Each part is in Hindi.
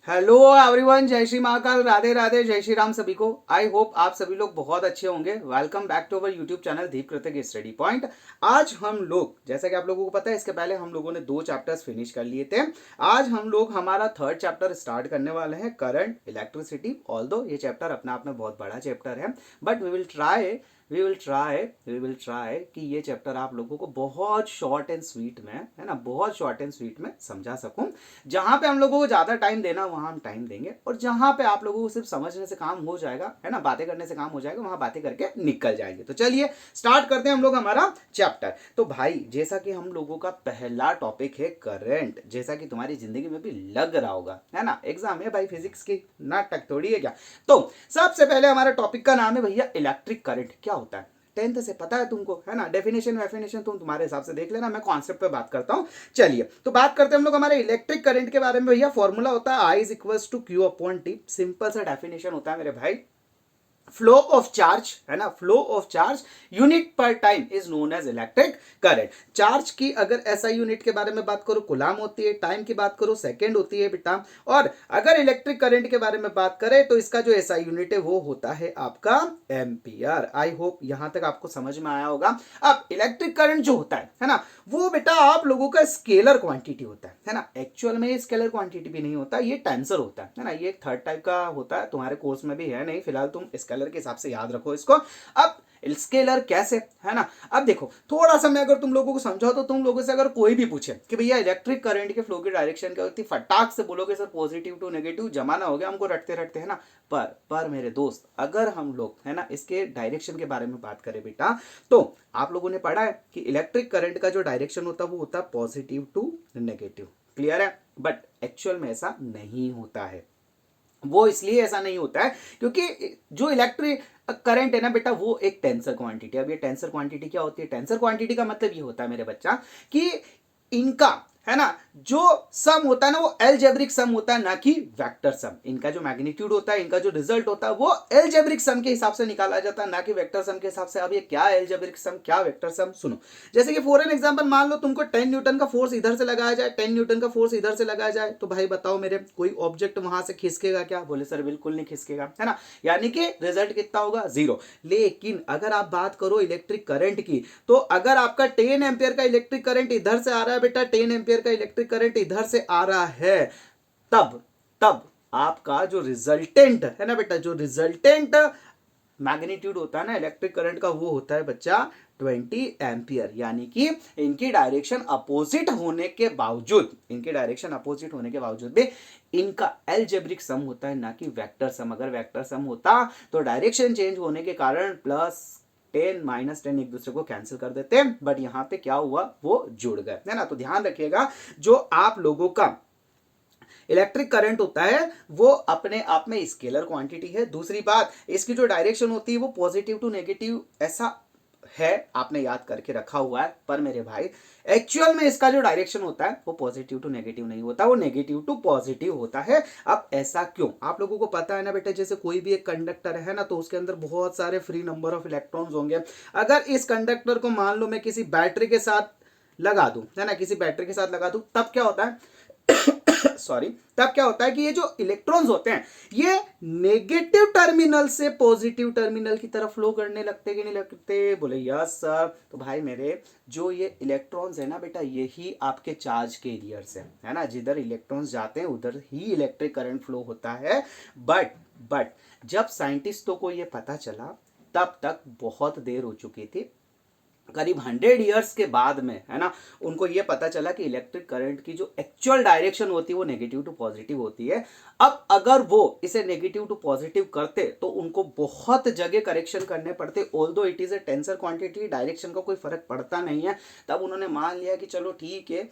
हेलो एवरीवन, जय श्री महाकाल, राधे राधे, जय श्री राम सभी को। आई होप आप सभी लोग बहुत अच्छे होंगे। Welcome back to our YouTube channel Deep Kritik study point. आज हम लोग, जैसा कि आप लोगों को पता है, इसके पहले हम लोगों ने 2 चैप्टर्स फिनिश कर लिए थे। आज हम लोग हमारा 3rd चैप्टर स्टार्ट करने वाले हैं, करंट इलेक्ट्रिसिटी। ऑल्दो ये चैप्टर अपने आप में बहुत बड़ा चैप्टर है, बट वी विल ट्राई कि ये चैप्टर आप लोगों को बहुत शॉर्ट एंड स्वीट में, है ना, बहुत शॉर्ट एंड स्वीट में समझा सकूं। जहां पे हम लोगों को ज्यादा टाइम देना वहां हम टाइम देंगे, और जहां पे आप लोगों को सिर्फ समझने से काम हो जाएगा, है ना, बातें करने से काम हो जाएगा, वहां बातें करके निकल जाएंगे। तो चलिए स्टार्ट करते हैं हम लोग हमारा चैप्टर। तो भाई, जैसा कि हम लोगों का पहला टॉपिक है करंट, जैसा कि तुम्हारी जिंदगी में भी लग रहा होगा, है ना, एग्जाम है भाई, फिजिक्स की नाटक थोड़ी है क्या। तो सबसे पहले हमारा टॉपिक का नाम है भैया इलेक्ट्रिक करंट। क्या होता है 10th से पता है तुमको, है ना। डेफिनेशन तुम तुम्हारे हिसाब से देख लेना, मैं कॉन्सेप्ट पे बात करता हूं। चलिए तो बात करते हैं हम लोग हमारे इलेक्ट्रिक करंट के बारे में। भैया फॉर्मूला होता है I is equal to Q upon T. Simple सा डेफिनेशन होता है मेरे भाई। फ्लो ऑफ चार्ज, है ना, flow of charge unit per time is known as electric current. Charge की अगर एसआई यूनिट के बारे में बात करो कुलाम होती है, टाइम की बात करो सेकंड होती है बेटा। और अगर इलेक्ट्रिक करंट के बारे में बात करें तो इसका जो एसआई यूनिट है वो होता है आपका एम्पियर। आई होप यहां तक आपको समझ में आया होगा। अब इलेक्ट्रिक करंट जो होता है ना, वो बेटा आप लोगों का स्केलर क्वांटिटी होता है ना। एक्चुअल में स्केलर क्वांटिटी भी नहीं होता, ये टेंसर होता है ना। ये एक 3rd टाइप का होता है, तुम्हारे कोर्स में भी है नहीं, फिलहाल तुम स्केलर के हिसाब से याद रखो इसको। अब स्केलर कैसे, है ना। अब देखो थोड़ा सा मैं अगर तुम लोगों को समझाओ, तो तुम लोगों से अगर कोई भी पूछे कि भैया इलेक्ट्रिक करंट के फ्लो की डायरेक्शन क्या होती है, फटाक से बोलोगे सर पॉजिटिव टू नेगेटिव। जमाना हो गया हमको रटते रटते, है ना। पर मेरे दोस्त, अगर हम लोग, है ना, इसके डायरेक्शन के बारे में बात करें बेटा, तो आप लोगों ने पढ़ा है कि इलेक्ट्रिक करंट का जो डायरेक्शन होता है वो होता है पॉजिटिव टू नेगेटिव। क्लियर है। बट एक्चुअल में ऐसा नहीं होता है। वो इसलिए ऐसा नहीं होता है क्योंकि जो इलेक्ट्रिक करंट है ना बेटा, वो एक टेंसर क्वांटिटी। अब ये टेंसर क्वांटिटी क्या होती है? टेंसर क्वांटिटी का मतलब ये होता है मेरे बच्चा कि इनका, है ना, जो सम होता है ना, वो एलजेब्रिक सम होता है, ना कि वेक्टर सम। इनका जो मैग्नीट्यूड होता है, इनका जो रिजल्ट होता है, वो एलजेब्रिक सम के हिसाब से निकाला जाता है, ना कि वेक्टर सम के हिसाब से। अब ये क्या एलजेब्रिक सम, क्या वेक्टर सम, सुनो। जैसे कि फॉर एन एग्जांपल मान लो तुमको 10 न्यूटन का फोर्स इधर से लगाया जाए, 10 न्यूटन का फोर्स इधर से लगाया जाए, तो भाई बताओ मेरे, कोई ऑब्जेक्ट वहां से खिसकेगा क्या? बोले सर बिल्कुल नहीं खिसकेगा, है ना। यानी कि रिजल्ट कितना होगा? 0। लेकिन अगर आप बात करो इलेक्ट्रिक करंट की, तो अगर आपका 10 एम्पियर का इलेक्ट्रिक करंट इधर से आ रहा है बेटा, 10 एम्पियर का इलेक्ट्रिक करंट इधर से आ रहा है, तब तब आपका जो रिजल्टेंट है ना बेटा, जो रिजल्टेंट मैग्नीट्यूड होता है ना इलेक्ट्रिक करंट का, वो होता है बच्चा 20 एम्पियर। यानी कि इनकी डायरेक्शन अपोजिट होने के बावजूद, भी इनका एलजेब्रिक सम होता है, ना कि वेक्टर सम। अगर वेक्टर सम होता तो डायरेक्शन चेंज होने के कारण प्लस 10 माइनस 10 एक दूसरे को कैंसिल कर देते हैं, बट यहां पे क्या हुआ, वो जुड़ गए, है ना। तो ध्यान रखिएगा, जो आप लोगों का इलेक्ट्रिक करंट होता है वो अपने आप में स्केलर क्वांटिटी है। दूसरी बात, इसकी जो डायरेक्शन होती है वो पॉजिटिव टू नेगेटिव ऐसा है, आपने याद करके रखा हुआ है। पर मेरे भाई, एक्चुअल में इसका जो डायरेक्शन होता है वो पॉजिटिव टू नेगेटिव नहीं होता, वो नेगेटिव टू पॉजिटिव होता है। अब ऐसा क्यों? आप लोगों को पता है ना बेटा, जैसे कोई भी एक कंडक्टर है ना, तो उसके अंदर बहुत सारे फ्री नंबर ऑफ इलेक्ट्रॉन्स होंगे। अगर इस कंडक्टर को मान लो मैं किसी बैटरी के साथ लगा दूं, है ना, किसी बैटरी के साथ लगा दूं, तब क्या होता है सॉरी, तब क्या होता है कि ये जो इलेक्ट्रॉन्स होते हैं, ये नेगेटिव टर्मिनल से पॉजिटिव टर्मिनल की तरफ फ्लो करने लगते कि नहीं लगते? बोले यस सर। तो भाई मेरे, जो ये इलेक्ट्रॉन्स है ना बेटा, यही आपके चार्ज कैरियर्स है ना। जिधर इलेक्ट्रॉन्स जाते हैं उधर ही इलेक्ट्रिक करंट फ्लो होता है। बट जब साइंटिस्टों को ये पता चला, तब तक बहुत देर हो चुकी थी। करीब 100 ईयर्स के बाद में, है ना, उनको यह पता चला कि इलेक्ट्रिक करंट की जो एक्चुअल डायरेक्शन होती है वो नेगेटिव टू पॉजिटिव होती है। अब अगर वो इसे नेगेटिव टू पॉजिटिव करते तो उनको बहुत जगह करेक्शन करने पड़ते। Although it is a tensor quantity, direction का कोई फर्क पड़ता नहीं है। तब उन्होंने मान लिया कि चलो ठीक है,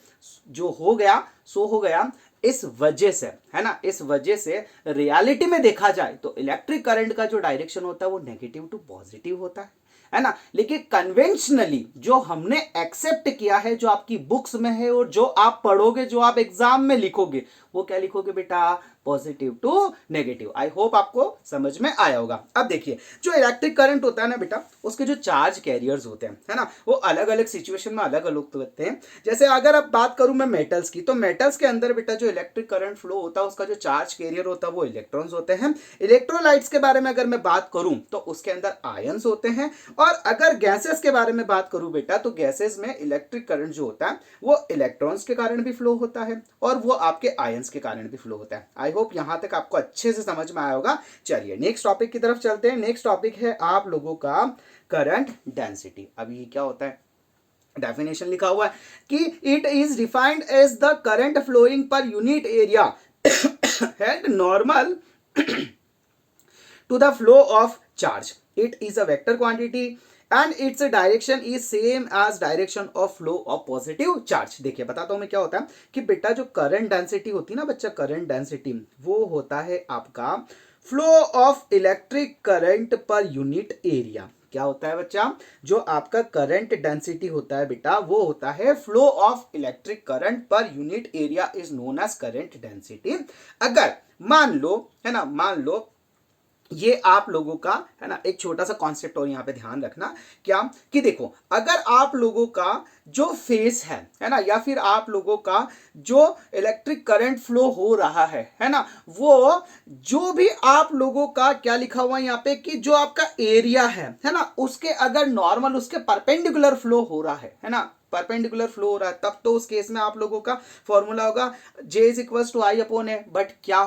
जो हो गया सो हो गया। इस वजह से, है ना, इस वजह से रियलिटी में देखा जाए तो इलेक्ट्रिक करंट का जो डायरेक्शन होता है वो नेगेटिव टू पॉजिटिव होता है ना। लेकिन कन्वेंशनली जो हमने एक्सेप्ट किया है, जो आपकी बुक्स में है और जो आप पढ़ोगे, जो आप एग्जाम में लिखोगे, वो क्या लिखोगे बेटा? Positive to negative. I hope आपको समझ में आया होगा। अब देखिए जो इलेक्ट्रिक करंट होता है ना बेटा, उसके जो चार्ज कैरियर्स होते हैं है ना, वो अलग अलग सिचुएशन में अलग अलग होते हैं। जैसे अगर अब बात करूं मैं मेटल्स की, तो मेटल्स के अंदर बेटा जो इलेक्ट्रिक करंट फ्लो होता है उसका जो चार्ज कैरियर होता है वो इलेक्ट्रॉन्स होते हैं। इलेक्ट्रोलाइट्स के बारे में अगर मैं बात करूं तो उसके अंदर आयंस होते हैं। और अगर गैसेस के बारे में बात करूं बेटा, तो गैसेस में इलेक्ट्रिक करंट जो होता है वो इलेक्ट्रॉन्स के कारण भी फ्लो होता है और वो आपके आयंस के कारण भी फ्लो होता है। आई होप यहां तक आपको अच्छे से समझ में आया होगा। चलिए नेक्स्ट टॉपिक की तरफ चलते हैं। नेक्स्ट टॉपिक है आप लोगों का करंट डेंसिटी। अब ये क्या होता है, डेफिनेशन लिखा हुआ है कि it is defined as the current flowing per unit area and normal to the flow of charge. It is a vector quantity and its direction is same as direction of flow of positive charge. देखिए बताता हूं मैं क्या होता है कि बेटा जो करंट डेंसिटी होती है ना बच्चा, करंट डेंसिटी वो होता है आपका flow of electric current per unit area. क्या होता है बच्चा, जो आपका करंट डेंसिटी होता है बेटा वो होता है flow of electric current per unit area is known as current density. अगर मान लो है ना, मान लो ये आप लोगों का है ना एक छोटा सा कॉन्सेप्ट और यहां पे ध्यान रखना क्या कि देखो अगर आप लोगों का जो फेस है ना, या फिर आप लोगों का जो इलेक्ट्रिक करंट फ्लो हो रहा है ना, वो जो भी आप लोगों का क्या लिखा हुआ है यहाँ पे कि जो आपका एरिया है ना, उसके अगर नॉर्मल उसके परपेंडिकुलर फ्लो हो रहा है ना, परपेंडिकुलर फ्लो हो रहा है, तब तो उस केस में आप लोगों का फॉर्मूला होगा J is equal to I upon A. But क्या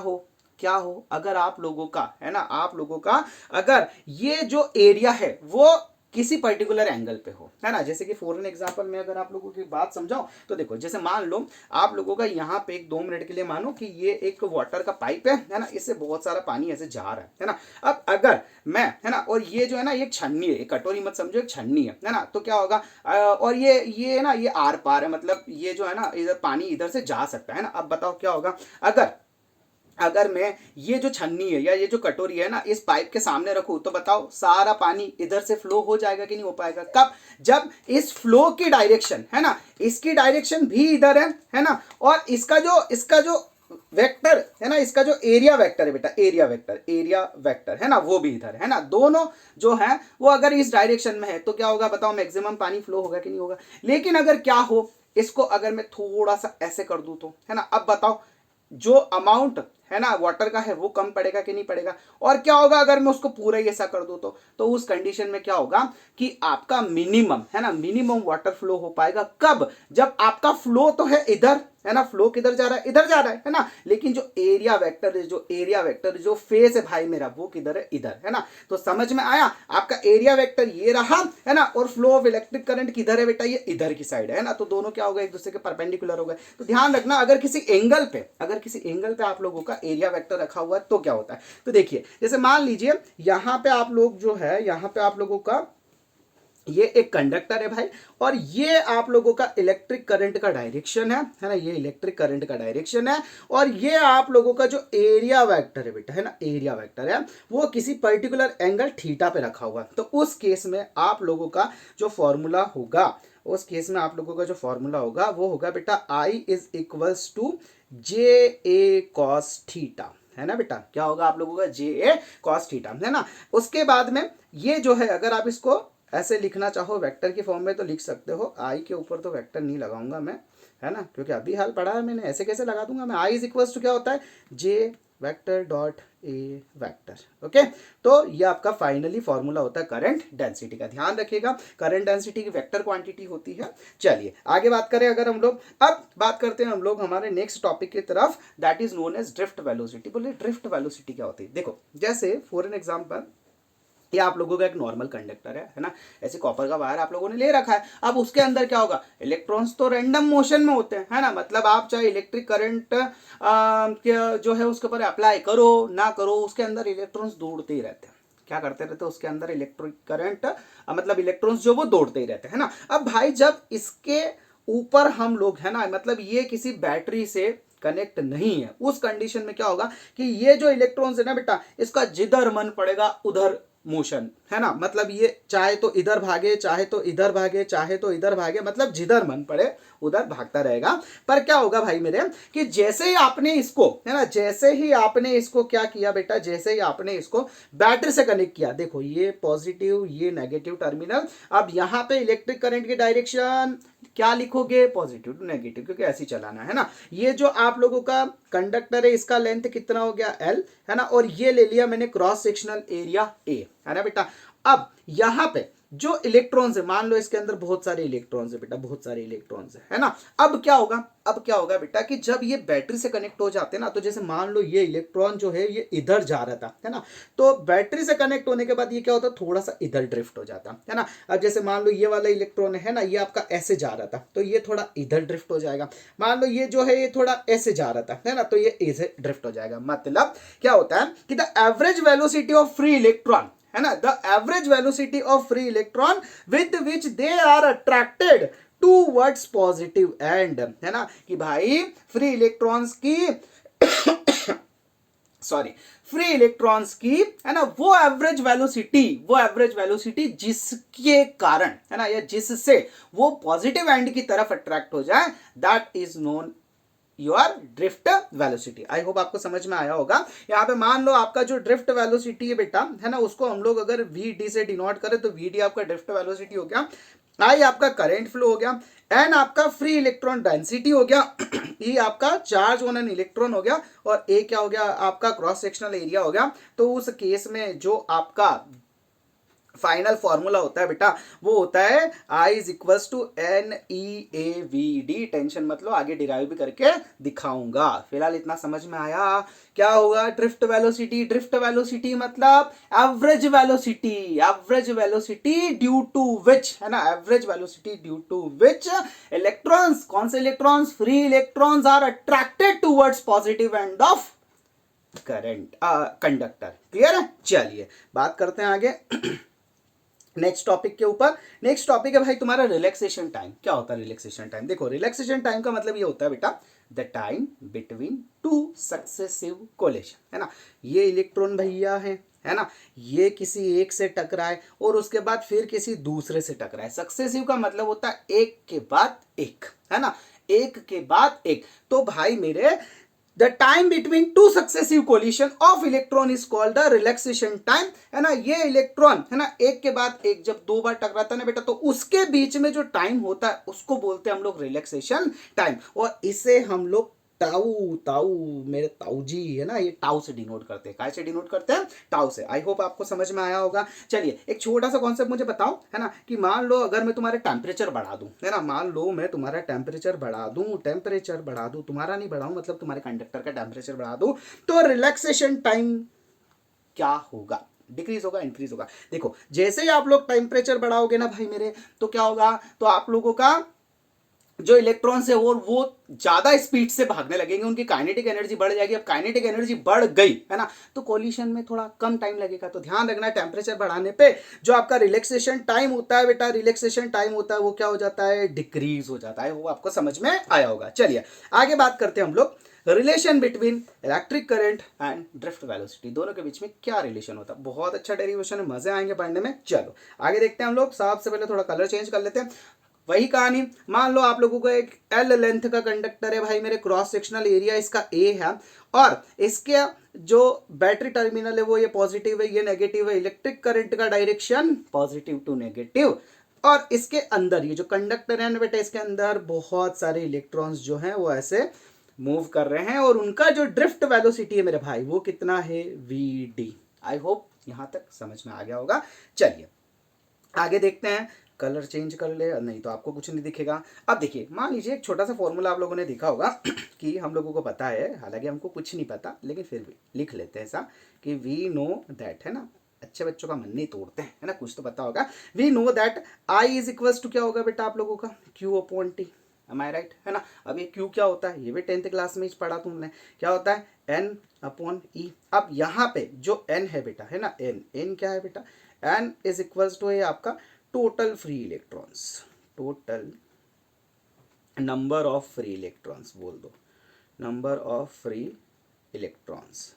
हो अगर आप लोगों का है ना, आप लोगों का अगर ये जो एरिया है वो किसी पर्टिकुलर एंगल पे हो है ना, जैसे कि फॉर एन एग्जांपल में अगर आप लोगों की बात समझाऊं तो देखो जैसे मान लो आप लोगों का यहाँ पे एक 2 मिनट के लिए मानो कि ये एक वाटर का पाइप है ना, इससे बहुत सारा पानी ऐसे जा रहा है ना। अब अगर मैं है ना, और ये जो है ना ये छन्नी है, एक कटोरी मत समझो, एक छन्नी है ना, तो क्या होगा और ये ना ये आर पार है, मतलब ये जो है ना इधर पानी इधर से जा सकता है ना। अब बताओ क्या होगा अगर मैं ये जो छन्नी है या ये जो कटोरी है ना इस पाइप के सामने रखूं, तो बताओ सारा पानी इधर से फ्लो हो जाएगा कि नहीं हो पाएगा। कब, जब इस फ्लो की डायरेक्शन है ना, इसकी डायरेक्शन भी इधर है ना, और इसका जो वेक्टर है ना, इसका जो एरिया वेक्टर है बेटा, एरिया वेक्टर है ना, वो भी इधर है ना, दोनों जो है वो अगर इस डायरेक्शन में है तो क्या होगा बताओ, मैक्सिमम पानी फ्लो होगा कि नहीं होगा। लेकिन अगर क्या हो, इसको अगर मैं थोड़ा सा ऐसे कर दूं तो है ना, अब बताओ जो अमाउंट है ना वाटर का है वो कम पड़ेगा कि नहीं पड़ेगा। और क्या होगा अगर मैं उसको पूरा ही ऐसा कर दूं तो उस कंडीशन में क्या होगा कि आपका मिनिमम है ना, मिनिमम वाटर फ्लो हो पाएगा। कब, जब आपका फ्लो तो है इधर है ना, फ्लो किधर जा रहा है, इधर जा रहा है ना, लेकिन जो एरिया वेक्टर जो फेस है भाई मेरा वो किधर है, इधर है ना। तो समझ में आया, आपका एरिया वेक्टर ये रहा है ना, और फ्लो ऑफ इलेक्ट्रिक करंट किधर है बेटा, ये इधर की साइड है ना, तो दोनों क्या हो गए, एक दूसरे के परपेंडिकुलर हो गए। तो ध्यान रखना अगर किसी एंगल पे आप लोगों का एरिया वेक्टर रखा हुआ है तो क्या होता है। तो देखिए जैसे मान लीजिए यहाँ पे आप लोग जो है, यहाँ पे आप लोगों का ये एक कंडक्टर है भाई, और ये आप लोगों का इलेक्ट्रिक करंट का डायरेक्शन है ना, ये इलेक्ट्रिक करंट का डायरेक्शन है। और ये आप लोगों का जो एरिया वेक्टर है बेटा है ना, एरिया वेक्टर है वो किसी पर्टिकुलर एंगल थीटा पे रखा हुआ है। तो उस केस में आप लोगों का जो फॉर्मूला होगा, वो होगा बेटा I is equals to JA cos theta है ना बेटा। क्या होगा आप लोगों का, JA cos थीटा है ना। उसके बाद में ये जो है अगर आप इसको ऐसे लिखना चाहो वेक्टर की फॉर्म में तो लिख सकते हो। आई के ऊपर तो वेक्टर नहीं लगाऊंगा मैं है ना, क्योंकि अभी हाल पढ़ा है मैंने, ऐसे कैसे लगा दूंगा मैं। आई इज इक्वल्स टू क्या होता है, J vector dot A vector. Okay, तो ये आपका फाइनली फॉर्मूला होता है करंट डेंसिटी का। ध्यान रखिएगा करंट डेंसिटी की वेक्टर क्वांटिटी होती है। चलिए आगे बात करें अगर हम लोग, अब बात करते हैं हम लोग हमारे नेक्स्ट टॉपिक की तरफ, that is known as drift velocity. बोलिए ड्रिफ्ट वेलोसिटी क्या होती है। देखो जैसे फॉर एन एग्जांपल ये आप लोगों का एक नॉर्मल कंडक्टर है ना, ऐसे कॉपर का वायर आप लोगों ने ले रखा है। अब उसके अंदर क्या होगा, इलेक्ट्रॉन्स तो रैंडम मोशन में होते हैं है ना, मतलब आप चाहे इलेक्ट्रिक करंट जो है उसके ऊपर अप्लाई करो ना करो, उसके अंदर इलेक्ट्रॉन्स दौड़ते ही रहते हैं। क्या करते रहते हैं उसके अंदर, इलेक्ट्रिक करंट मतलब इलेक्ट्रॉन्स जो वो दौड़ते ही रहते हैं ना। अब भाई जब इसके ऊपर हम लोग है ना, मतलब ये किसी बैटरी से कनेक्ट नहीं है, उस कंडीशन में क्या होगा कि ये जो इलेक्ट्रॉन्स है ना बेटा, इसका जिधर मन पड़ेगा उधर मोशन है ना, मतलब ये चाहे तो इधर भागे, चाहे तो इधर भागे, चाहे तो इधर भागे, मतलब जिधर मन पड़े उधर भागता रहेगा। पर क्या होगा भाई मेरे कि जैसे ही आपने इसको, है ना, जैसे ही आपने इसको क्या किया बेटा, जैसे ही आपने इसको बैटरी से कनेक्ट किया, देखो ये पॉजिटिव ये नेगेटिव टर्मिनल, अब यहाँ पे इलेक्ट्रिक करंट की डायरेक्शन क्या लिखोगे, पॉजिटिव टू नेगेटिव, क्योंकि ऐसे ही चलाना है ना। ये जो आप लोगों का कंडक्टर है इसका लेंथ कितना हो गया, एल, है ना, और ये ले लिया मैंने क्रॉस सेक्शनल एरिया ए, है ना बेटा। अब यहां पे जो इलेक्ट्रॉन्स है, मान लो इसके अंदर बहुत सारे इलेक्ट्रॉन्स है बेटा, बहुत सारे इलेक्ट्रॉन्स है ना। अब क्या होगा, अब क्या होगा बेटा कि जब ये बैटरी से कनेक्ट हो जाते हैं ना, तो जैसे मान लो ये इलेक्ट्रॉन जो है ये इधर जा रहा था, है ना, तो बैटरी से कनेक्ट होने के बाद ये क्या होता है, थोड़ा सा इधर ड्रिफ्ट हो जाता है ना। अब जैसे मान लो ये वाला इलेक्ट्रॉन है ना, ये आपका ऐसे जा रहा था, तो ये थोड़ा इधर ड्रिफ्ट हो जाएगा। मान लो ये जो है ये थोड़ा ऐसे जा रहा था, है ना, तो ये ऐसे ड्रिफ्ट हो जाएगा। मतलब क्या होता है कि the average velocity of free electron, है ना, the average velocity of free electron with which they are attracted towards positive end, है ना, कि भाई फ्री इलेक्ट्रॉन्स की सॉरी फ्री इलेक्ट्रॉन्स की, है ना, वो एवरेज वेलोसिटी जिसके कारण, है ना, या जिससे वो पॉजिटिव एंड की तरफ अट्रैक्ट हो जाए, that is known your drift velocity. I hope आपको समझ में आया होगा। यहाँ पे मान लो आपका जो ड्रिफ्ट वेलोसिटी है बेटा, है ना, उसको हम लोग अगर वी डी से डिनोट करें तो वी डी आपका ड्रिफ्ट वेलोसिटी हो गया, आई आपका करंट फ्लो हो गया, एन आपका फ्री इलेक्ट्रॉन डेंसिटी हो गया, ई आपका चार्ज ऑन एन इलेक्ट्रॉन हो गया, और ए क्या हो गया आपका क्रॉस सेक्शनल एरिया हो गया। तो उस केस में जो आपका फाइनल फॉर्मूला होता है बेटा वो होता है I is equals to n E A we d. Tension मत लो, आगे डिराइव भी करके दिखाऊंगा, फिलहाल इतना समझ में आया। क्या होगा ड्रिफ्ट वेलोसिटी, ड्रिफ्ट वेलोसिटी मतलब average velocity, average velocity due to which, है ना, average velocity due to which electrons, कौन से electrons, free electrons are attracted towards positive end of current conductor. Clear है, चलिए बात करते हैं आगे नेक्स्ट टॉपिक के ऊपर। नेक्स्ट टॉपिक है भाई तुम्हारा रिलैक्सेशन टाइम। क्या होता है रिलैक्सेशन टाइम, देखो रिलैक्सेशन टाइम का मतलब ये होता है बेटा the time between two successive collision, है ना, ये इलेक्ट्रॉन भैया है ना, ये किसी एक से टकराए और उसके बाद फिर किसी दूसरे से टकराए। सक्सेसिव का मतलब होता है एक के बाद एक, है ना, एक के बाद एक। तो भाई मेरे the time between two successive collision of electron is called the relaxation time, है ना। ये इलेक्ट्रॉन, है ना, एक के बाद एक जब दो बार टकराता है ना बेटा, तो उसके बीच में जो टाइम होता है उसको बोलते हैं हम लोग रिलैक्सेशन टाइम, और इसे हम लोग टाउ टाउ मेरे ताऊ जी, है ना, ये टाउ से डिनोट करते हैं। काय से डिनोट करते हैं, टाउ से। आई होप आपको समझ में आया होगा। चलिए एक छोटा सा कॉन्सेप्ट मुझे बताओ, है ना, कि मान लो अगर मैं तुम्हारे टेम्परेचर बढ़ा दूं, है ना, मान लो मैं तुम्हारा टेम्परेचर बढ़ा दूं, तुम्हारा नहीं बढ़ाऊं, मतलब तुम्हारे कंडक्टर का टेम्परेचर बढ़ा दूं, तो रिलैक्सेशन टाइम क्या होगा, डिक्रीज होगा इंक्रीज होगा। देखो जैसे ही आप लोग टेम्परेचर बढ़ाओगे ना भाई मेरे, तो क्या होगा, तो आप लोगों का जो इलेक्ट्रॉन्स है वो ज्यादा स्पीड से भागने लगेंगे, उनकी काइनेटिक एनर्जी बढ़ जाएगी। अब काइनेटिक एनर्जी बढ़ गई, है ना, तो कोलिशन में थोड़ा कम टाइम लगेगा। तो ध्यान रखना टेम्परेचर बढ़ाने पे जो आपका रिलैक्सेशन टाइम होता है बेटा, रिलैक्सेशन टाइम होता है वो क्या हो जाता है, डिक्रीज हो जाता है। वो आपको समझ में आया होगा। चलिए आगे बात करते हैं हम लोग relation between electric current and drift velocity, दोनों के बीच में क्या रिलेशन होता है। बहुत अच्छा डेरिवेशन है, मजे आएंगे पढ़ने में। चलो आगे देखते हैं हम लोग। सबसे पहले थोड़ा कलर चेंज कर लेते हैं। वही कहानी, मान लो आप लोगों को एक एल लेंथ का कंडक्टर है भाई मेरे, क्रॉस सेक्शनल एरिया इसका ए है, और इसके जो बैटरी टर्मिनल है वो ये पॉजिटिव है, ये नेगेटिव है, इलेक्ट्रिक करंट का डायरेक्शन पॉजिटिव टू नेगेटिव, और इसके अंदर ये जो कंडक्टर है ना बेटा, इसके अंदर बहुत सारे इलेक्ट्रॉन्स जो हैं वो ऐसे मूव कर रहे हैं, और उनका जो ड्रिफ्ट वेलोसिटी है मेरे भाई वो कितना है, वी डी। आई होप यहां तक समझ में आ गया होगा। चलिए आगे देखते हैं। कलर चेंज कर ले, नहीं तो आपको कुछ नहीं दिखेगा। अब देखिए मान लीजिए एक छोटा सा फॉर्मूला आप लोगों ने देखा होगा कि हम लोगों को पता है, हालांकि हमको कुछ नहीं पता लेकिन फिर भी लिख लेते हैं ऐसा कि वी नो दैट, है ना, अच्छे बच्चों का मन नहीं तोड़ते हैं, है ना, कुछ तो पता होगा। We know that I is equals to क्या होगा बेटा आप लोगों का, Q upon T. Am I right, है ना। अब ये क्यू क्या होता है, ये भी 10th क्लास में ही पढ़ा तुमने, क्या होता है, एन अपॉन ई। अब यहाँ पे जो एन है बेटा, है ना, एन एन क्या है बेटा, एन इज इक्वल्स टू ये आपका total free electrons, total number of free electrons बोल दो, नंबर ऑफ फ्री इलेक्ट्रॉन्स,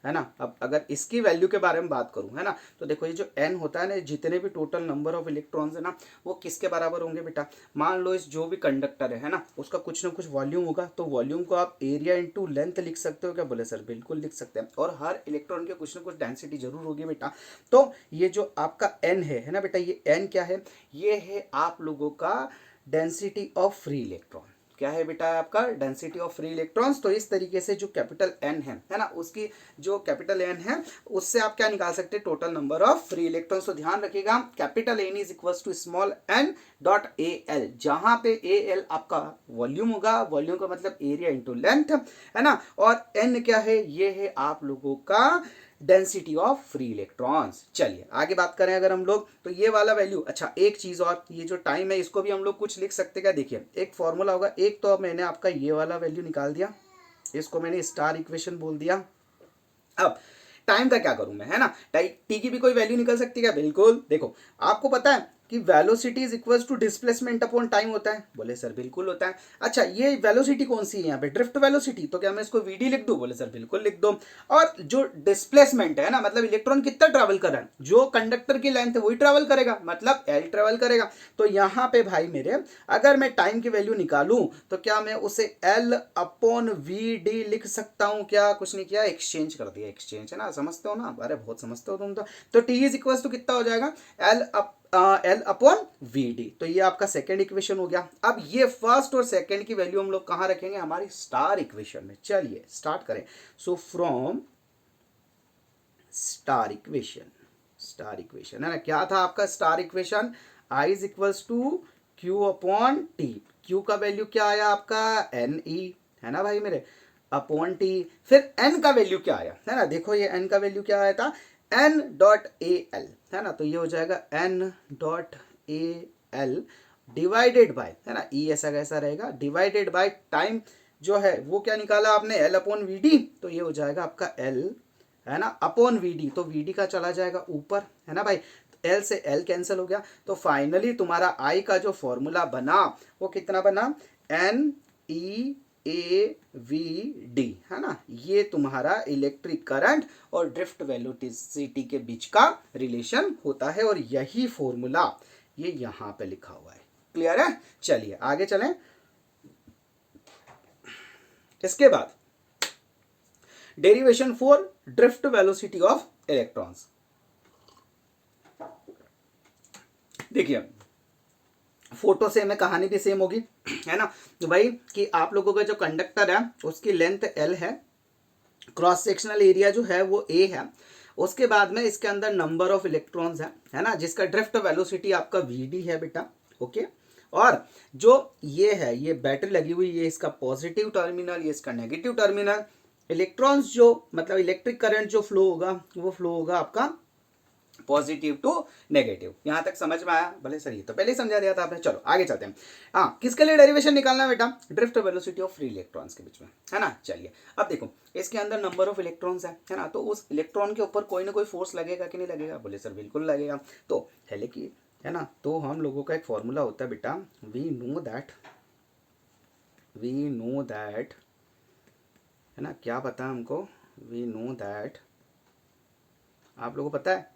है ना। अब अगर इसकी वैल्यू के बारे में बात करूं, है ना, तो देखो ये जो n होता है ना, जितने भी टोटल नंबर ऑफ इलेक्ट्रॉन्स है ना, वो किसके बराबर होंगे बेटा। मान लो इस जो भी कंडक्टर है ना, उसका कुछ ना कुछ वॉल्यूम होगा, तो वॉल्यूम को आप एरिया इंटू लेंथ लिख सकते हो क्या। बोले सर बिल्कुल लिख सकते हैं। और हर इलेक्ट्रॉन के कुछ ना कुछ डेंसिटी जरूर होगी बेटा। तो ये जो आपका n है ना बेटा, ये n क्या है, ये है आप लोगों का डेंसिटी ऑफ फ्री इलेक्ट्रॉन। क्या है बेटा आपका डेंसिटी ऑफ फ्री इलेक्ट्रॉन्स। तो इस तरीके से जो कैपिटल एन है ना, उसकी जो कैपिटल एन है उससे आप क्या निकाल सकते हैं, total number of free electrons. तो ध्यान रखिएगा, capital N is equal to small N dot A L, जहां पे ए एल आपका वॉल्यूम होगा, वॉल्यूम का मतलब एरिया इंटू लेंथ, है ना, और एन क्या है, ये है आप लोगों का डेंसिटी ऑफ फ्री इलेक्ट्रॉन्स। चलिए आगे बात करें अगर हम लोग, तो ये वाला वैल्यू, अच्छा एक चीज और, ये जो टाइम है इसको भी हम लोग कुछ लिख सकते क्या। देखिए एक फॉर्मूला होगा, एक तो अब मैंने आपका ये वाला वैल्यू निकाल दिया, इसको मैंने स्टार इक्वेशन बोल दिया। अब टाइम का क्या करूं मैं, है ना, टी की भी कोई वैल्यू निकल सकती है क्या। बिल्कुल। देखो आपको पता है कि velocity is equal to displacement upon time होता है। बोले सर बिल्कुल होता है। अच्छा ये वेलोसिटी कौन सी है यहाँ पे, ड्रिफ्ट वेलोसिटी, तो क्या मैं इसको वीडी लिख दूं। बोले सर बिल्कुल लिख दो। और जो डिस्प्लेसमेंट है ना, मतलब इलेक्ट्रॉन कितना ट्रैवल कर रहा है, जो कंडक्टर की लेंथ है वही ट्रैवल करेगा, मतलब एल ट्रैवल करेगा। तो यहाँ पे भाई मेरे, अगर मैं टाइम की वैल्यू निकालूं तो क्या मैं उसे एल अपॉन वी डी लिख सकता हूं क्या। कुछ नहीं किया, एक्सचेंज कर दिया, एक्सचेंज, है ना, समझते हो ना, अरे बहुत समझते हो तुम तो टी इज इक्वल टू कितना हो जाएगा, एल अपॉन वी डी। तो ये आपका सेकेंड इक्वेशन हो गया। अब ये फर्स्ट और सेकेंड की वैल्यू हम लोग कहां रखेंगे, हमारी स्टार इक्वेशन में। चलिए स्टार्ट करें। So from star equation, star equation है ना, क्या था आपका star equation, I is equals to Q upon T. Q का वैल्यू क्या आया आपका, एन ई, है ना भाई मेरे, अपॉन टी। फिर एन का वैल्यू क्या आया, है ना, देखो ये एन का वैल्यू क्या आया था, एन डॉट ए एल, है ना, तो ये हो जाएगा N dot A L divided by, है ना, ई ऐसा कैसा रहेगा, डिवाइडेड बाय टाइम जो है वो क्या निकाला आपने, एल अपॉन वी डी, तो ये हो जाएगा आपका एल, है ना, अपॉन वी डी, तो वी डी का चला जाएगा ऊपर, है ना भाई, एल से एल कैंसिल हो गया। तो फाइनली तुम्हारा आई का जो फॉर्मूला बना वो कितना बना, N E A we D, है ना, ये तुम्हारा इलेक्ट्रिक करंट और ड्रिफ्ट वेलोसिटी के बीच का रिलेशन होता है, और यही फॉर्मूला ये यहां पे लिखा हुआ है। क्लियर है। चलिए आगे चलें। इसके बाद derivation for drift velocity of electrons. देखिए फोटो से में कहानी भी सेम होगी, है ना, तो भाई कि आप लोगों का जो कंडक्टर है उसकी लेंथ एल है, क्रॉस सेक्शनल एरिया जो है वो ए है, उसके बाद में इसके अंदर नंबर ऑफ इलेक्ट्रॉन्स है ना, जिसका ड्रिफ्ट वेलोसिटी आपका वी डी है बेटा। ओके, और जो ये है, ये बैटरी लगी हुई, ये इसका पॉजिटिव टर्मिनल, ये इसका नेगेटिव टर्मिनल। इलेक्ट्रॉन्स जो मतलब इलेक्ट्रिक करंट जो फ्लो होगा वो फ्लो होगा आपका पॉजिटिव टू नेगेटिव। यहां तक समझ में आया। भले सर ये तो पहले ही समझा दिया था आपने। चलो आगे चलते हैं। हाँ, किसके लिए डेरिवेशन निकालना है बेटा, drift velocity of free electrons के बीच में, है ना। चलिए अब देखो इसके अंदर नंबर ऑफ इलेक्ट्रॉन्स है ना, तो उस इलेक्ट्रॉन के ऊपर कोई ना कोई फोर्स लगेगा कि नहीं लगेगा। बोले सर बिल्कुल लगेगा। तो पहले की, है ना, तो हम लोगों का एक फॉर्मूला होता है बेटा, वी नो दैट, है ना, क्या पता हमको, वी नो दैट, आप लोगों को पता है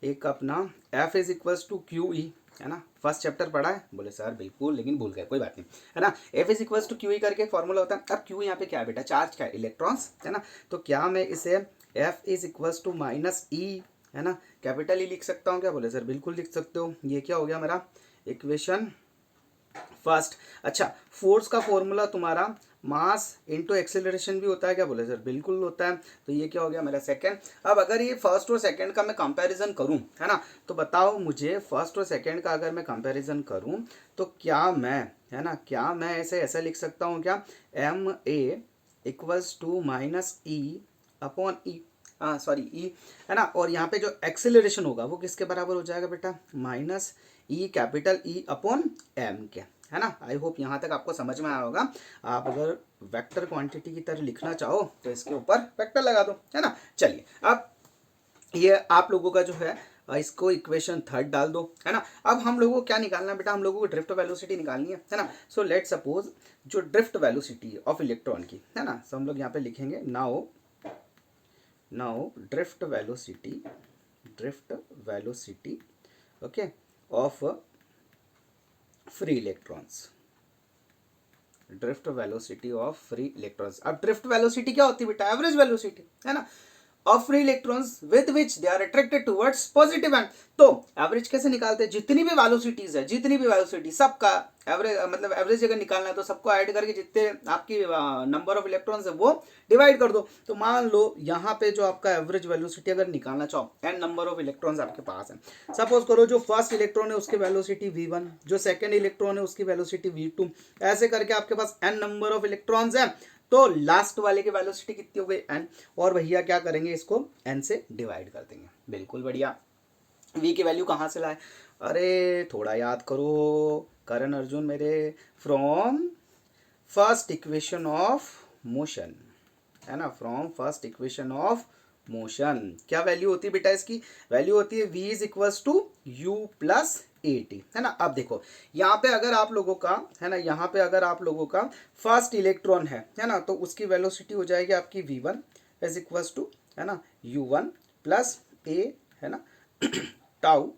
एक अपना F is equals to Q E, है ना, फर्स्ट चैप्टर पढ़ा है। बोले सर बिल्कुल, लेकिन भूल गए, कोई बात नहीं, है ना। F is equals to Q E करके फॉर्मूला होता है। अब क्यू यहाँ पे क्या है बेटा, चार्ज क्या है, इलेक्ट्रॉन्स, है ना, तो क्या मैं इसे F is equals to minus e, है ना, कैपिटल ई लिख सकता हूँ क्या। बोले सर बिल्कुल लिख सकते हो। ये क्या हो गया मेरा इक्वेशन फर्स्ट। अच्छा, फोर्स का फॉर्मूला तुम्हारा मास इनटू एक्सेलरेशन भी होता है क्या। बोले सर बिल्कुल होता है। तो ये क्या हो गया मेरा सेकंड। अब अगर ये फर्स्ट और सेकंड का मैं कंपैरिजन करूं, है ना, तो बताओ मुझे फर्स्ट और सेकंड का अगर मैं कंपैरिजन करूं तो क्या मैं, है ना, क्या मैं ऐसे लिख सकता हूं क्या, m a equals to minus e upon e, sorry e, है ना, और यहाँ पे जो एक्सेलरेशन होगा वो किसके बराबर हो जाएगा बेटा, minus E capital E upon M के, है ना। आई होप यहाँ तक आपको समझ में आया होगा। आप अगर वेक्टर क्वांटिटी की तरह लिखना चाहो तो इसके ऊपर वेक्टर लगा दो, है ना। चलिए अब ये आप लोगों का जो है इसको इक्वेशन थर्ड डाल दो, है ना। अब हम लोगों को क्या निकालना है बेटा, हम लोगों को ड्रिफ्ट वेलोसिटी निकालनी है ना। सो लेट सपोज जो ड्रिफ्ट वेलोसिटी ऑफ इलेक्ट्रॉन की, है ना, सो हम लोग यहाँ पे लिखेंगे now now drift velocity okay of free electrons, drift velocity of free electrons. अब ड्रिफ्ट वेलोसिटी क्या होती है बेटा? एवरेज वेलोसिटी है ना, of free electrons with which they are attracted towards positive end. तो एवरेज कैसे निकालते हैं? जितनी भी वेलोसिटीज है, जितनी भी वेलोसिटी सबका एवरेज, मतलब एवरेज अगर निकालना है तो सबको ऐड करके जितने आपकी नंबर ऑफ इलेक्ट्रॉन्स है वो डिवाइड कर दो। तो मान लो यहाँ पे जो आपका एवरेज वेलोसिटी अगर निकालना चाहो, एन नंबर ऑफ इलेक्ट्रॉन्स आपके पास है, सपोज करो जो फर्स्ट इलेक्ट्रॉन है उसकी वेलोसिटी v1, जो सेकंड इलेक्ट्रॉन है उसकी वेलोसिटी v2, ऐसे करके आपके पास एन नंबर ऑफ इलेक्ट्रॉन्स है। तो लास्ट वाले की वेलोसिटी कितनी हो गई? एन। और भैया क्या करेंगे? इसको एन से डिवाइड कर देंगे। बिल्कुल बढ़िया। वी की वैल्यू कहाँ से लाए? अरे थोड़ा याद करो करण अर्जुन मेरे, from first equation of motion, है ना, from first equation of motion. क्या वैल्यू होती है बेटा? इसकी वैल्यू होती है v is equals to U plus A T, है ना। अब देखो यहाँ पे अगर आप लोगों का, है ना, यहाँ पे अगर आप लोगों का फर्स्ट इलेक्ट्रॉन है ना, तो उसकी वेलोसिटी हो जाएगी आपकी v1 इज इक्वल्स टू, है ना, u1 प्लस ए, है ना, टाउ,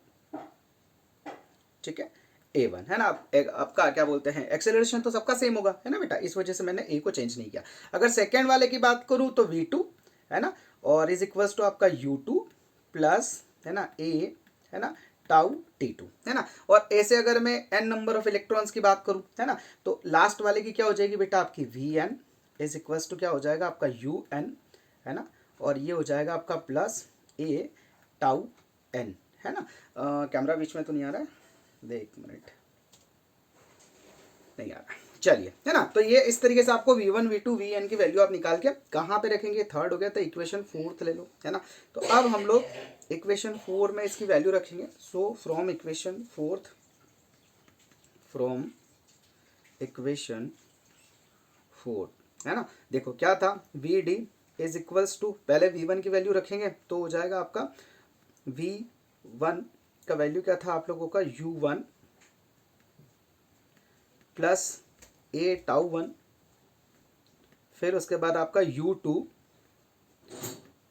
ठीक है, a1, है ना। आपका क्या बोलते हैं, एक्सेलरेशन तो सबका सेम होगा, है ना बेटा, इस वजह से मैंने a को चेंज नहीं किया। अगर सेकेंड वाले की बात करूं तो v2, है ना, और इज इक्वल्स टू आपका u2 प्लस, है ना, a, है ना, टाउ t2, है ना। और ऐसे अगर मैं n नंबर ऑफ इलेक्ट्रॉन्स की बात करूं, है ना, तो लास्ट वाले की क्या हो जाएगी बेटा? आपकी vn इज इक्वल्स टू क्या हो जाएगा? आपका un, है ना, और ये हो जाएगा आपका प्लस a टाउ n, है ना। कैमरा बीच में तो नहीं आ रहा है? एक मिनट, नहीं आ रहा, चलिए, है ना। तो ये इस तरीके से आपको v1 v2 vn की वैल्यू आप निकाल के कहाँ पे रखेंगे? थर्ड हो गया, तो इक्वेशन फोर्थ ले लो, है ना। तो अब हम लोग इक्वेशन 4 में इसकी वैल्यू रखेंगे। सो फ्रॉम इक्वेशन फोर्थ, है ना, देखो क्या था, V D is equals to, पहले v1 की वैल्यू रखेंगे तो हो जाएगा आपका v1 का वैल्यू क्या था आप लोगों का? u1 प्लस ए टाउ 1, फिर उसके बाद आपका u2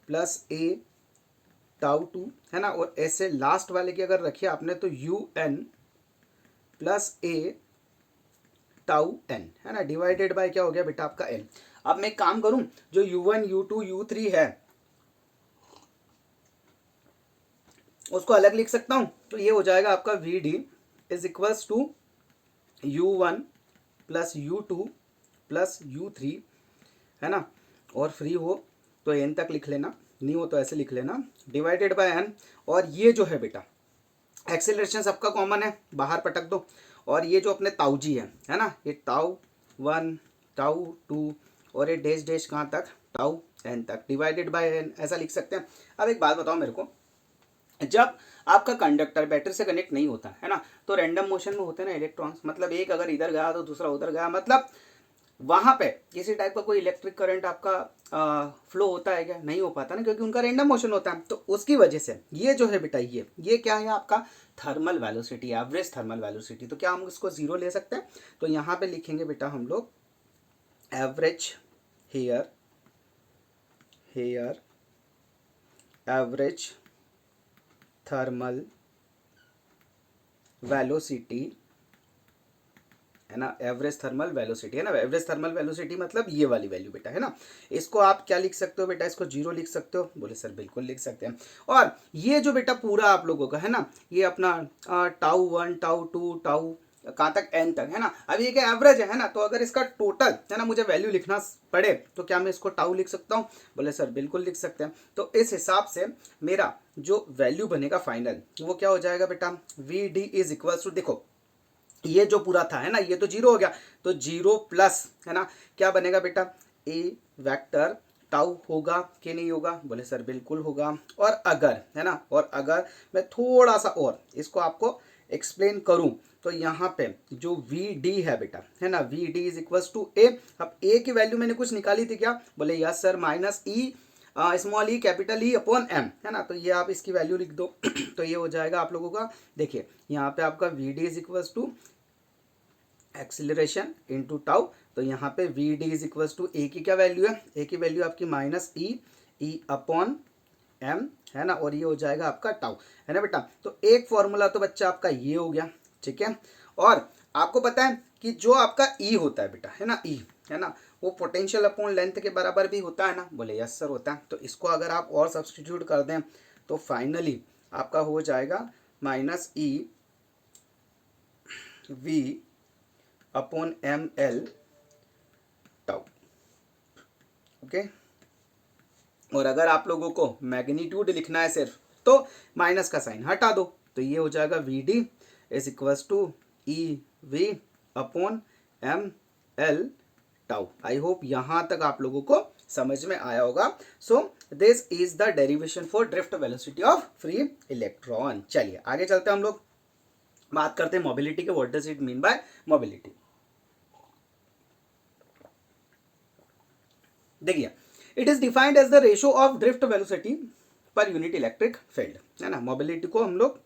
प्लस ए टाउ 2, है ना। और ऐसे लास्ट वाले की अगर रखिए आपने तो un प्लस ए टाउ n, है ना, डिवाइडेड बाय क्या हो गया बेटा? आपका n। अब मैं एक काम करूं, जो u1 u2 u3 है उसको अलग लिख सकता हूं, तो ये हो जाएगा आपका we D is equals to u1 plus u2 plus u3, है ना, और फ्री हो तो n तक लिख लेना, नहीं हो तो ऐसे लिख लेना, डिवाइडेड बाय n। और ये जो है बेटा एक्सेलरेशन सबका कॉमन है, बाहर पटक दो। और ये जो अपने ताऊ जी है ना, ये टाउ 1 टाउ 2 और ये डैश डैश कहाँ तक? टाउ n तक, डिवाइडेड बाय n, ऐसा लिख सकते हैं। अब एक बात बताओ मेरे को, जब आपका कंडक्टर बैटरी से कनेक्ट नहीं होता है ना, तो रैंडम मोशन में होते हैं ना इलेक्ट्रॉन्स, मतलब एक अगर इधर गया तो दूसरा उधर गया, मतलब वहां पे किसी टाइप का कोई इलेक्ट्रिक करंट आपका फ्लो होता है क्या? नहीं हो पाता ना, क्योंकि उनका रैंडम मोशन होता है। तो उसकी वजह से ये जो है बेटा, ये क्या है आपका? Thermal velocity, average thermal velocity. तो क्या हम इसको जीरो ले सकते हैं? तो यहाँ पे लिखेंगे बेटा हम लोग average here average thermal velocity, है ना, एवरेज थर्मल वेलोसिटी, है ना। एवरेज थर्मल वेलोसिटी मतलब ये वाली वैल्यू बेटा, है ना। इसको आप क्या लिख सकते हो बेटा? इसको जीरो लिख सकते हो? बोले सर बिल्कुल लिख सकते हैं। और ये जो बेटा पूरा आप लोगों का है ना, ये अपना टाउ 1 टाउ 2 टाउ कहाँ तक? n तक, है ना। अब ये क्या एवरेज है ना, तो अगर इसका टोटल, है ना, मुझे वैल्यू लिखना पड़े तो क्या मैं इसको टाउ लिख सकता हूँ? बोले सर बिल्कुल लिख सकते हैं। तो इस हिसाब से मेरा जो वैल्यू बनेगा फाइनल, वो क्या हो जाएगा बेटा? V D is equals to, देखो ये जो पूरा था, है ना, ये तो जीरो हो गया, तो जीरो प्लस, है ना, क्या बनेगा बेटा? ए वेक्टर टाउ होगा कि नहीं होगा? बोले सर बिल्कुल होगा। और अगर, है ना, और अगर मैं थोड़ा सा और इसको आपको एक्सप्लेन करूं, तो यहाँ पे जो वी डी है बेटा, है ना, v D is equals to a. अब ए की वैल्यू मैंने कुछ निकाली थी क्या? बोले yes sir, minus e small e capital E upon m, है ना। तो ये आप इसकी वैल्यू लिख दो तो ये हो जाएगा आप लोगों का, देखिए यहाँ पे आपका we D is equals to acceleration into tau, तो यहाँ पे v D is equals to a की क्या वैल्यू है? ए की वैल्यू आपकी minus e e upon m, है ना, और ये हो जाएगा आपका टाउ, है ना बेटा। तो एक फॉर्मूला तो बच्चा आपका ये हो गया, ठीक है। और आपको पता है कि जो आपका ई होता है बेटा, है ना, ई, है ना, वो पोटेंशियल अपॉन लेंथ के बराबर भी होता है ना, बोले यस सर होता है। तो इसको अगर आप और सब्सटीट्यूट कर दें तो फाइनली आपका हो जाएगा minus E V upon M L tau, okay. और अगर आप लोगों को मैग्नीट्यूड लिखना है सिर्फ, तो माइनस का साइन हटा दो, तो ये हो जाएगा V D is equals to E V upon M L tau. I hope यहाँ तक आप लोगों को समझ में आया होगा। So this is the derivation for drift velocity of free electron. चलिए आगे चलते हैं, हम लोग बात करते हैं मोबिलिटी के। What does it mean by mobility? देखिए, it is defined as the ratio of drift velocity per unit electric field, है ना। मोबिलिटी को हम लोग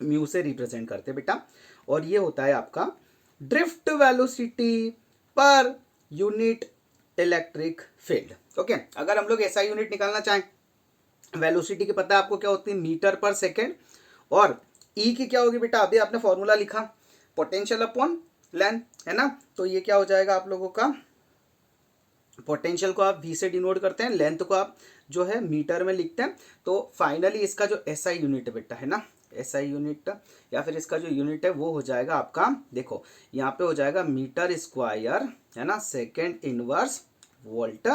म्यू से रिप्रेजेंट करते हैं बेटा, और ये होता है आपका drift velocity per unit electric field, okay. अगर हम लोग ऐसा यूनिट निकालना चाहें, वेलोसिटी की पता है आपको क्या होती है, मीटर पर सेकेंड, और ई की क्या होगी बेटा, अभी आपने फॉर्मूला लिखा, पोटेंशियल अपॉन लेंथ, है ना। तो ये क्या हो जाएगा आप लोगों का, पोटेंशियल को आप वी से डिनोट करते हैं, लेंथ को आप जो है मीटर में लिखते हैं। तो फाइनली इसका जो एसआई यूनिट बेटा, है ना, एसआई यूनिट या फिर इसका जो यूनिट है वो हो जाएगा आपका, देखो यहाँ पे हो जाएगा मीटर स्क्वायर, है ना, सेकेंड इनवर्स वोल्ट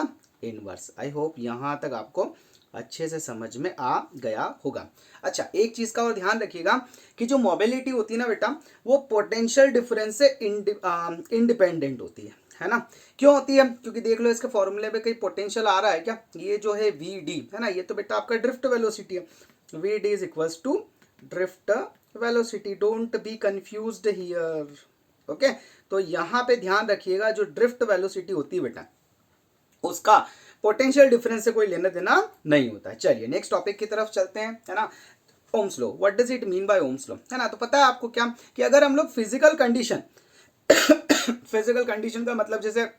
इनवर्स। आई होप यहाँ तक आपको अच्छे से समझ में आ गया होगा। अच्छा, एक चीज का और ध्यान रखिएगा कि जो मोबिलिटी होती है ना बेटा, वो पोटेंशियल डिफरेंस से इंडिपेंडेंट होती है ना। क्यों होती है? क्योंकि देख लो इसके फॉर्मूले में कहीं पोटेंशियल आ रहा है क्या, ये जो है वी डी, है ना, ये तो बेटा आपका ड्रिफ्ट वेलोसिटी है। V D is equals to drift velocity, don't be confused here, okay. तो यहाँ पे ध्यान रखिएगा, जो ड्रिफ्ट वेलोसिटी होती है बेटा, उसका पोटेंशियल डिफरेंस से कोई लेना देना नहीं होता है। चलिए नेक्स्ट टॉपिक की तरफ चलते हैं, है ना। Ohm's law, what does it mean bye Ohm's law, है ना। तो पता है आपको क्या कि अगर हम लोग फिजिकल कंडीशन फिजिकल कंडीशन का मतलब जैसे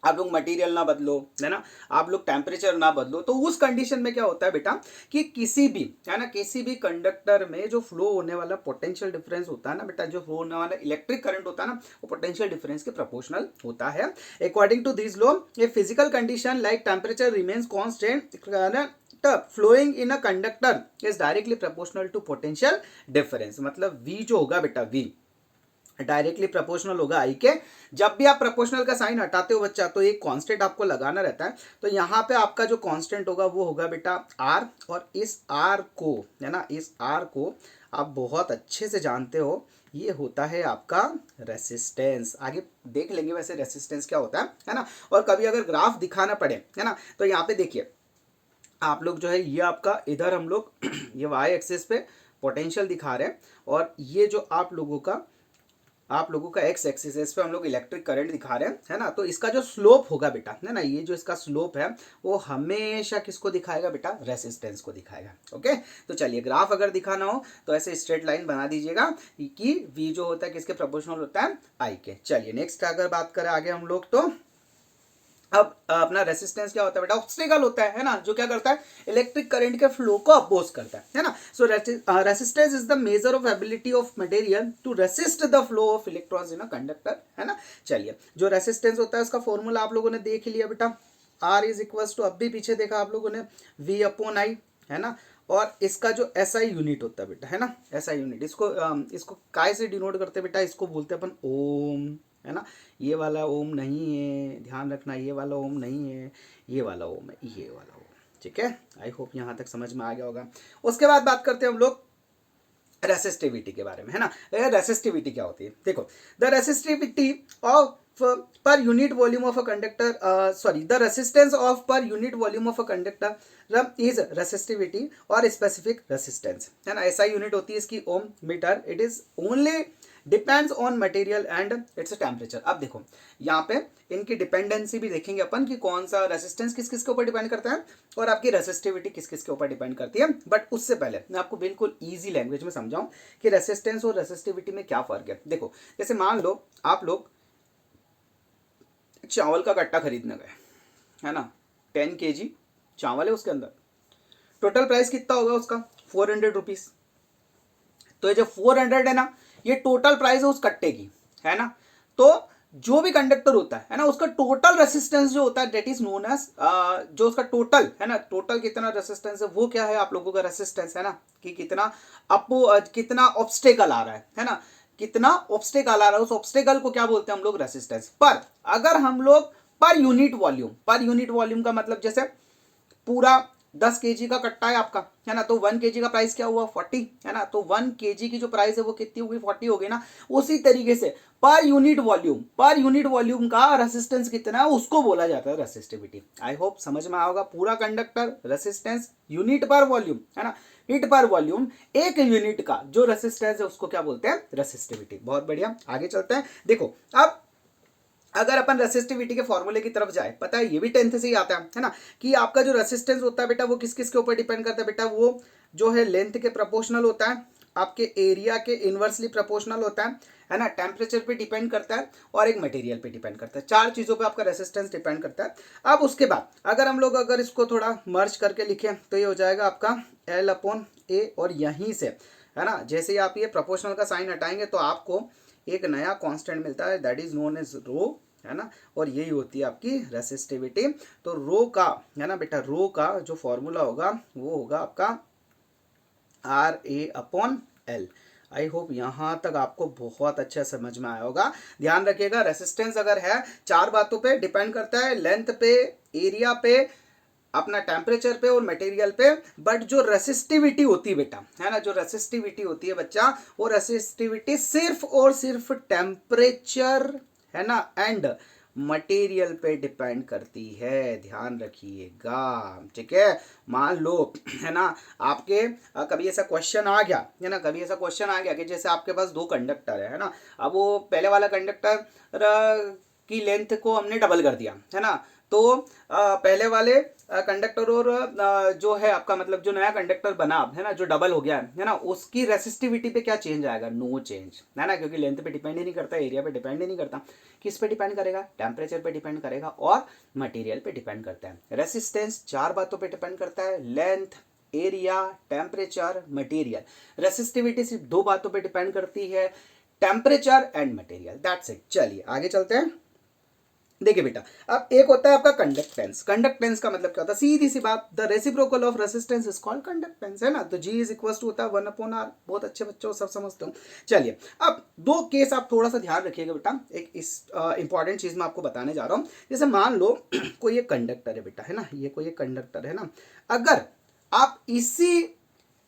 आप लोग मटेरियल ना बदलो, है ना, आप लोग टेम्परेचर ना बदलो, तो उस कंडीशन में क्या होता है बेटा कि किसी भी, है ना, किसी भी कंडक्टर में जो फ्लो होने वाला पोटेंशियल डिफरेंस होता है ना बेटा, जो फ्लो होने वाला इलेक्ट्रिक करंट होता है ना, वो पोटेंशियल डिफरेंस के प्रोपोर्शनल होता है। According to this law, a physical condition like temperature remains constant flowing in a conductor is directly proportional to potential difference. मतलब वी जो होगा बेटा, वी डायरेक्टली प्रोपोर्शनल होगा आई के। जब भी आप प्रोपोर्शनल का साइन हटाते हो बच्चा, तो एक कांस्टेंट आपको लगाना रहता है। तो यहाँ पे आपका जो कांस्टेंट होगा वो होगा बेटा आर, और इस आर को, है ना, इस आर को आप बहुत अच्छे से जानते हो, ये होता है आपका रेसिस्टेंस। आगे देख लेंगे वैसे रेसिस्टेंस क्या होता है ना। और कभी अगर ग्राफ दिखाना पड़े, है ना, तो यहाँ पे देखिए आप लोग जो है, ये आपका इधर हम लोग ये वाई एक्सिस पे पोटेंशियल दिखा रहे हैं, और ये जो आप लोगों का एक्स एक्सिस है, इस पे हम लोग इलेक्ट्रिक करंट दिखा रहे हैं, है ना। तो इसका जो स्लोप होगा बेटा, है ना, ये जो इसका स्लोप है वो हमेशा किसको दिखाएगा बेटा, रेसिस्टेंस को दिखाएगा, ओके। तो चलिए ग्राफ अगर दिखाना हो तो ऐसे स्ट्रेट लाइन बना दीजिएगा कि वी जो होता है किसके प्रोपोर्शनल होता है, आई के। चलिए नेक्स्ट अगर बात करें आगे हम लोग, तो अब अपना रेसिस्टेंस क्या होता है बेटा, ऑब्स्टेकल होता है ना, जो क्या करता है, इलेक्ट्रिक करंट के फ्लो को अपोज करता है ना। So resistance is the measure of ability of material to resist the flow of electrons in a conductor, है ना। चलिए जो रेसिस्टेंस होता है उसका फॉर्मूला आप लोगों ने देख लिया बेटा, आर इज इक्वल्स टू, अब भी पीछे देखा आप लोगों ने, वी अपॉन आई, है ना। और इसका जो एसआई यूनिट होता है बेटा, है ना, एसआई यूनिट, इसको काय से डिनोट करते हैं बेटा, इसको बोलते हैं अपन ओम, है ना। ये वाला ओम नहीं है, ध्यान रखना, ये वाला ओम नहीं है, ये वाला ओम है, ये वाला ओम, ठीक है। आई होप यहाँ तक समझ में आ गया होगा। उसके बाद बात करते हैं हम लोग रेसिस्टिविटी के बारे में, है ना। रेसिस्टिविटी क्या होती है, देखो, the resistivity of per unit volume of a conductor, sorry, the resistance of per unit volume of a conductor is resistivity और स्पेसिफिक रेसिस्टेंस, है ना। ऐसा यूनिट होती है इसकी ohm metre, it is only depends on material and its temperature. अब देखो यहाँ पे इनकी डिपेंडेंसी भी देखेंगे अपन कि कौन सा रेसिस्टेंस किस किस के ऊपर डिपेंड करता है और आपकी रेसिस्टिविटी किस किस के ऊपर डिपेंड करती है। बट उससे पहले मैं आपको बिल्कुल ईजी लैंग्वेज में समझाऊं कि रेसिस्टेंस और रेसिस्टिविटी में क्या फर्क है। देखो जैसे मान लो आप लोग चावल का कट्टा खरीदने गए, है ना, 10 kg चावल है उसके अंदर। टोटल प्राइस कितना होगा उसका, 400 रुपीज। तो ये जो 400 है ना, ये टोटल प्राइस है उस कट्टे की, है ना। तो जो भी कंडक्टर होता है ना, उसका टोटल रेसिस्टेंस जो होता है दैट इज नोन एज, जो उसका टोटल है ना, टोटल कितना रेसिस्टेंस है वो क्या है आप लोगों का रेसिस्टेंस, है ना, कि कितना कितना ऑब्स्टेकल आ रहा है ना, कितना ऑब्स्टेकल आ रहा है, उस ऑब्स्टेकल को क्या बोलते हैं हम लोग, रेसिस्टेंस। पर अगर हम लोग पर यूनिट वॉल्यूम का मतलब जैसे पूरा 10 केजी का कट्टा है आपका, है ना, तो 1 केजी का प्राइस क्या हुआ, 40, है ना, तो 1 केजी की जो प्राइस है वो कितनी होगी, 40 हो गई ना। उसी तरीके से पर यूनिट वॉल्यूम का रेसिस्टेंस कितना है उसको बोला जाता है रेसिस्टिविटी। आई होप समझ में आओगा। पूरा कंडक्टर रेसिस्टेंस यूनिट पर वॉल्यूम, है ना, हीट पर वॉल्यूम, एक यूनिट का जो रेसिस्टेंस है उसको क्या बोलते हैं, रेसिस्टिविटी। बहुत बढ़िया, आगे चलते हैं। देखो अब अगर अपन रेसिस्टिविटी के फॉर्मूले की तरफ जाए, पता है ये भी 10th से ही आता है ना, कि आपका जो रेसिस्टेंस होता है बेटा वो किस किस के ऊपर डिपेंड करता है बेटा, वो जो है लेंथ के प्रोपोर्शनल होता है, आपके एरिया के इनवर्सली प्रोपोर्शनल होता है ना, टेम्परेचर पे डिपेंड करता है, और एक मटेरियल पे डिपेंड करता है। 4 चीज़ों पे आपका रेसिस्टेंस डिपेंड करता है। अब उसके बाद अगर हम लोग अगर इसको थोड़ा मर्ज करके लिखें तो ये हो जाएगा आपका L/A, और यहीं से, है ना, जैसे ही आप ये प्रोपोर्शनल का साइन हटाएंगे तो आपको एक नया कांस्टेंट मिलता है दैट इज नोन एज रो, है ना, और यही होती है आपकी रेसिस्टिविटी। तो रो का, है ना बेटा, रो का जो फॉर्मूला होगा वो होगा आपका RA/L। आई होप यहां तक आपको बहुत अच्छा समझ में आया होगा। ध्यान रखिएगा, रेसिस्टेंस अगर है 4 बातों पे डिपेंड करता है, लेंथ पे, एरिया पे, अपना टेम्परेचर पे और मटेरियल पे। बट जो रेसिस्टिविटी होती है बेटा, है ना, जो रेसिस्टिविटी होती है बच्चा, वो रेसिस्टिविटी सिर्फ और सिर्फ टेम्परेचर, है ना, एंड मटेरियल पे डिपेंड करती है। ध्यान रखिएगा, ठीक है। मान लो, है ना, आपके कभी ऐसा क्वेश्चन आ गया, है ना, कभी ऐसा क्वेश्चन आ गया कि जैसे आपके पास 2 कंडक्टर है ना, अब वो पहले वाला कंडक्टर की लेंथ को हमने डबल कर दिया, है ना, तो पहले वाले कंडक्टर और जो है आपका मतलब जो नया कंडक्टर बना, है ना, जो डबल हो गया है ना, उसकी रेसिस्टिविटी पे क्या चेंज आएगा, नो चेंज, है ना, क्योंकि लेंथ पे डिपेंड ही नहीं करता, एरिया पे डिपेंड ही नहीं करता। किस पे डिपेंड करेगा, टेम्परेचर पे डिपेंड करेगा और मटेरियल पे डिपेंड करता है। रेसिस्टेंस 4 बातों पे डिपेंड करता है, length, area, temperature, material. Resistivity सिर्फ 2 बातों पे डिपेंड करती है, temperature and material, that's it. चलिए आगे चलते हैं। देखिए बेटा, अब एक होता है आपका कंडक्टेंस। कंडक्टेंस का मतलब क्या होता है, सीधी सी बात, the reciprocal of resistance is called conductance, है ना। तो G इज इक्वल टू होता है 1/R। बहुत अच्छे बच्चों, सब समझते हो। चलिए अब 2 केस आप थोड़ा सा ध्यान रखिएगा बेटा, एक इस इंपॉर्टेंट चीज मैं आपको बताने जा रहा हूँ। जैसे मान लो कोई एक कंडक्टर है बेटा, है ना, ये कोई एक कंडक्टर है ना, अगर आप इसी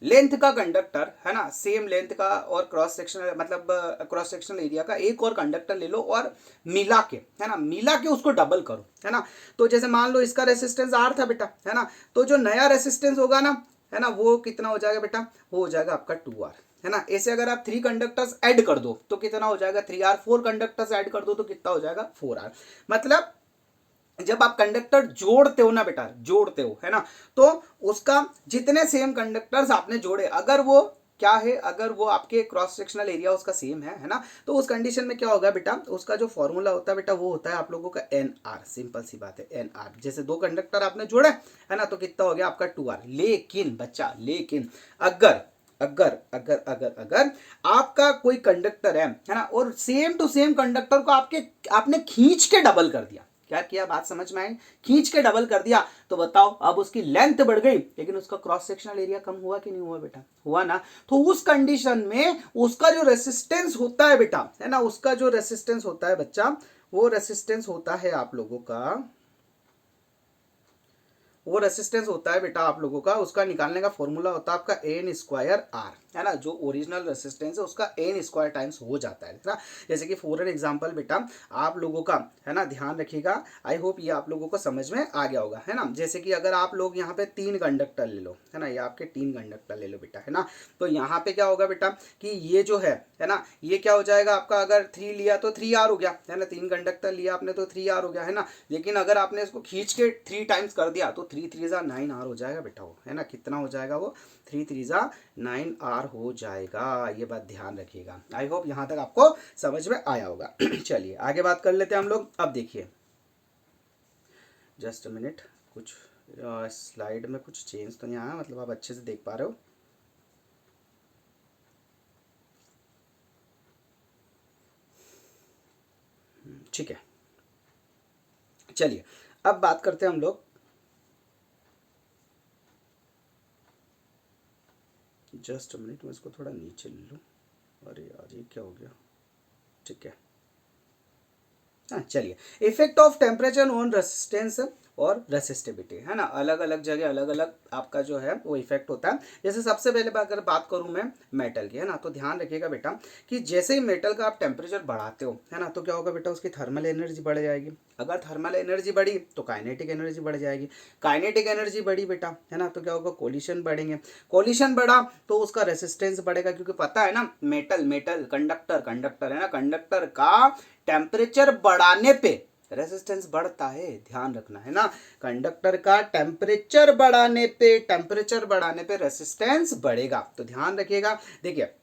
लेंथ का कंडक्टर, है ना, सेम लेंथ का और क्रॉस सेक्शनल मतलब क्रॉस सेक्शनल एरिया का एक और कंडक्टर ले लो और मिला के, है ना, मिला के उसको डबल करो, है ना। तो जैसे मान लो इसका रेसिस्टेंस R था बेटा, है ना, तो जो नया रेसिस्टेंस होगा ना, है ना, वो कितना हो जाएगा बेटा, वो हो जाएगा आपका 2R, है ना। ऐसे अगर आप 3 कंडक्टर्स ऐड कर दो तो कितना हो जाएगा, 3R। 4 कंडक्टर्स ऐड कर दो तो कितना हो जाएगा, 4R। मतलब जब आप कंडक्टर जोड़ते हो ना बेटा, जोड़ते हो, है ना, तो उसका जितने सेम कंडक्टर्स आपने जोड़े, अगर वो क्या है, अगर वो आपके क्रॉस सेक्शनल एरिया उसका सेम है ना, तो उस कंडीशन में क्या होगा बेटा, उसका जो फॉर्मूला होता है बेटा वो होता है आप लोगों का NR। सिंपल सी बात है, NR। जैसे 2 कंडक्टर आपने जोड़े, है ना, तो कितना हो गया आपका 2R। लेकिन बच्चा, लेकिन अगर अगर अगर अगर अगर आपका कोई कंडक्टर है ना, और सेम टू सेम कंडक्टर को आपने खींच के डबल कर दिया, क्या किया, बात समझ में आई, खींच के डबल कर दिया, तो बताओ अब उसकी लेंथ बढ़ गई लेकिन उसका क्रॉस सेक्शनल एरिया कम हुआ कि नहीं हुआ बेटा, हुआ ना। तो उस कंडीशन में उसका जो रेसिस्टेंस होता है बेटा, है ना, उसका जो रेसिस्टेंस होता है बच्चा, वो रेसिस्टेंस होता है आप लोगों का, वो रेसिस्टेंस होता है बेटा आप लोगों का, उसका निकालने का फॉर्मूला होता है आपका N²R, है ना। जो ओरिजिनल रेसिस्टेंस है उसका N² टाइम्स हो जाता है ना। जैसे कि फॉर एन एग्जांपल बेटा आप लोगों का, है ना, ध्यान रखिएगा, आई होप ये आप लोगों को समझ में आ गया होगा, है ना। जैसे कि अगर आप लोग यहाँ पे 3 कंडक्टर ले लो, है ना, ये आपके 3 कंडक्टर ले लो बेटा, है ना, तो यहाँ पे क्या होगा बेटा कि ये जो है ना, ये क्या हो जाएगा आपका, अगर 3 लिया तो 3R हो गया, है ना, 3 कंडक्टर लिया आपने तो 3R हो गया, है ना। लेकिन अगर आपने इसको खींच के 3 टाइम्स कर दिया तो 3 3 जा 9R हो जाएगा बेटा, वो, है ना, कितना हो जाएगा वो, 3 3 जा 9R हो जाएगा। ये बात ध्यान रखिएगा। आई होप यहां तक आपको समझ में आया होगा। चलिए आगे बात कर लेते हैं हम लोग। अब देखिए, जस्ट अ मिनट, कुछ स्लाइड में कुछ चेंज तो नहीं आया, मतलब आप अच्छे से देख पा रहे हो? ठीक है, चलिए अब बात करते हैं हम लोग। जस्ट मिनट, मैं इसको थोड़ा नीचे ले लूँ। अरे यार ये क्या हो गया? ठीक है, हाँ चलिए। Effect of temperature on resistance और रेसिस्टिविटी, है ना, अलग अलग जगह अलग अलग आपका जो है वो इफेक्ट होता है। जैसे सबसे पहले अगर बात करूं मैं मेटल की, है ना, तो ध्यान रखिएगा बेटा कि जैसे ही मेटल का आप टेम्परेचर बढ़ाते हो, है ना, तो क्या होगा बेटा, उसकी थर्मल एनर्जी बढ़ जाएगी। अगर थर्मल एनर्जी बढ़ी तो काइनेटिक एनर्जी बढ़ जाएगी। काइनेटिक एनर्जी बढ़ी बेटा, है ना, तो क्या होगा, कोलिशन बढ़ेंगे। कोलिशन बढ़ा तो उसका रेसिस्टेंस बढ़ेगा, क्योंकि पता है ना, मेटल मेटल कंडक्टर कंडक्टर है ना, कंडक्टर का टेम्परेचर बढ़ाने पे रेसिस्टेंस बढ़ता है, ध्यान रखना, है ना। कंडक्टर का टेम्परेचर बढ़ाने पे रेसिस्टेंस बढ़ेगा, तो ध्यान रखिएगा। देखिए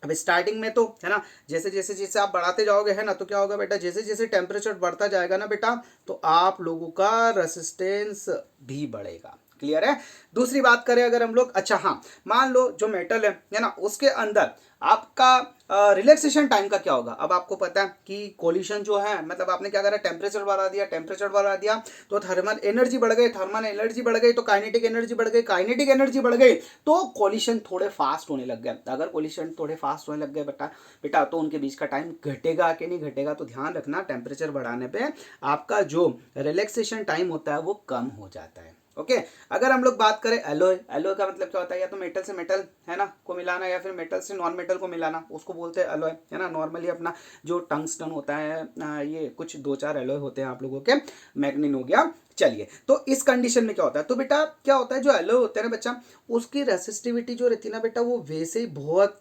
अब स्टार्टिंग में तो, है ना, जैसे जैसे जैसे आप बढ़ाते जाओगे, है ना, तो क्या होगा बेटा, जैसे जैसे टेम्परेचर बढ़ता जाएगा ना बेटा, तो आप लोगों का रेसिस्टेंस भी बढ़ेगा। क्लियर है? दूसरी बात करें अगर हम लोग, अच्छा हाँ, मान लो जो मेटल है ना, उसके अंदर आपका रिलैक्सेशन टाइम का क्या होगा। अब आपको पता है कि कोलिशन जो है, मतलब आपने क्या करा, टेम्परेचर बढ़ा दिया तो थर्मल एनर्जी बढ़ गई, थर्मल एनर्जी बढ़ गई तो काइनेटिक एनर्जी बढ़ गई, काइनेटिक एनर्जी बढ़ गई तो कोलिशन थोड़े फास्ट होने लग गए। अगर कोलिशन थोड़े फास्ट होने लग गए बेटा बेटा तो उनके बीच का टाइम घटेगा कि नहीं घटेगा, तो ध्यान रखना, टेम्परेचर बढ़ाने पे आपका जो रिलैक्सेशन टाइम होता है वो कम हो जाता है। ओके अगर हम लोग बात करें एलोय, एलोय का मतलब क्या होता है, या तो मेटल से मेटल, है ना, को मिलाना, या फिर मेटल से नॉन मेटल को मिलाना, उसको बोलते हैं एलोय, है ना। नॉर्मली अपना जो टंगस्टन होता है, ये कुछ दो चार एलोय होते हैं आप लोगों के, मैग्नीन हो गया। चलिए तो इस कंडीशन में क्या होता है, तो बेटा क्या होता है, जो एलोय होते हैं ना बच्चा, उसकी रेसिस्टिविटी जो रहती है ना बेटा, वो वैसे ही बहुत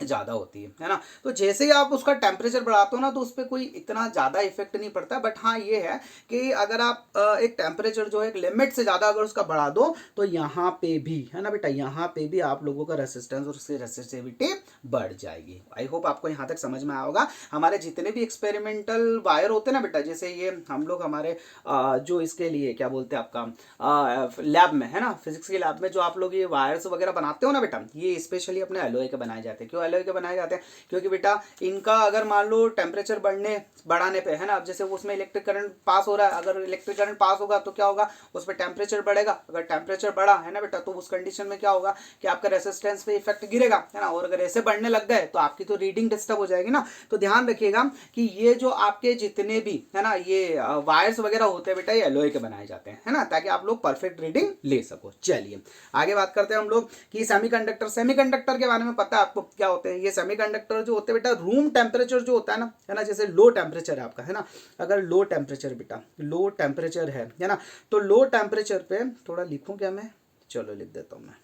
ज़्यादा होती है ना। तो जैसे ही आप उसका टेम्परेचर बढ़ाते हो ना, तो उस पर कोई इतना ज़्यादा इफेक्ट नहीं पड़ता। बट हाँ ये है कि अगर आप एक टेम्परेचर जो है एक लिमिट से ज़्यादा अगर उसका बढ़ा दो, तो यहाँ पे भी, है ना बेटा, यहाँ पे भी आप लोगों का रेसिस्टेंस और उसकी रेसिस्टिविटी बढ़ जाएगी। आई होप आपको यहाँ तक समझ में आया होगा। हमारे जितने भी एक्सपेरिमेंटल वायर होते हैं ना बेटा, जैसे ये हम लोग हमारे जो इसके लिए क्या बोलते हैं आपका लैब में, है ना, फिजिक्स के लैब में जो आप लोग ये वायर्स वगैरह बनाते हो ना बेटा, ये स्पेशली अपने एलोय के बनाए जाते हैं। क्यों एलोय के बनाए जाते हैं? क्योंकि बेटा इनका अगर मान लो टेम्परेचर बढ़ाने पे, है ना, अब जैसे उसमें इलेक्ट्रिक करंट पास हो रहा है, अगर इलेक्ट्रिक करंट पास होगा तो क्या होगा, उस पर टेम्परेचर बढ़ेगा। अगर टेम्परेचर बढ़ा, है ना बेटा, तो उस कंडीशन में क्या होगा कि आपका रेसिस्टेंस पे इफेक्ट गिरेगा, है ना। और अगर ऐसे बढ़ने लग गए तो आपकी तो रीडिंग डिस्टर्ब हो जाएगी ना। तो ध्यान रखिएगा कि ये जो आपके जितने भी, है ना, ये वायर्स वगैरह होते हैं बेटा, ये एलोय के बनाए जाते हैं, है ना, ताकि आप लोग परफेक्ट रीडिंग ले सको। चलिए आगे बात करते हैं हम लोग कि सेमीकंडक्टर के बारे में पता है आपको क्या होते हैं। ये सेमीकंडक्टर जो होते हैं बेटा, रूम टेम्परेचर जो होता है ना, जैसे लो टेम्परेचर है आपका, है ना, अगर लो टेम्परेचर बेटा, लो टेम्परेचर है ना, तो लो टेम्परेचर पे थोड़ा लिखूं क्या मैं, चलो लिख देता हूं मैं,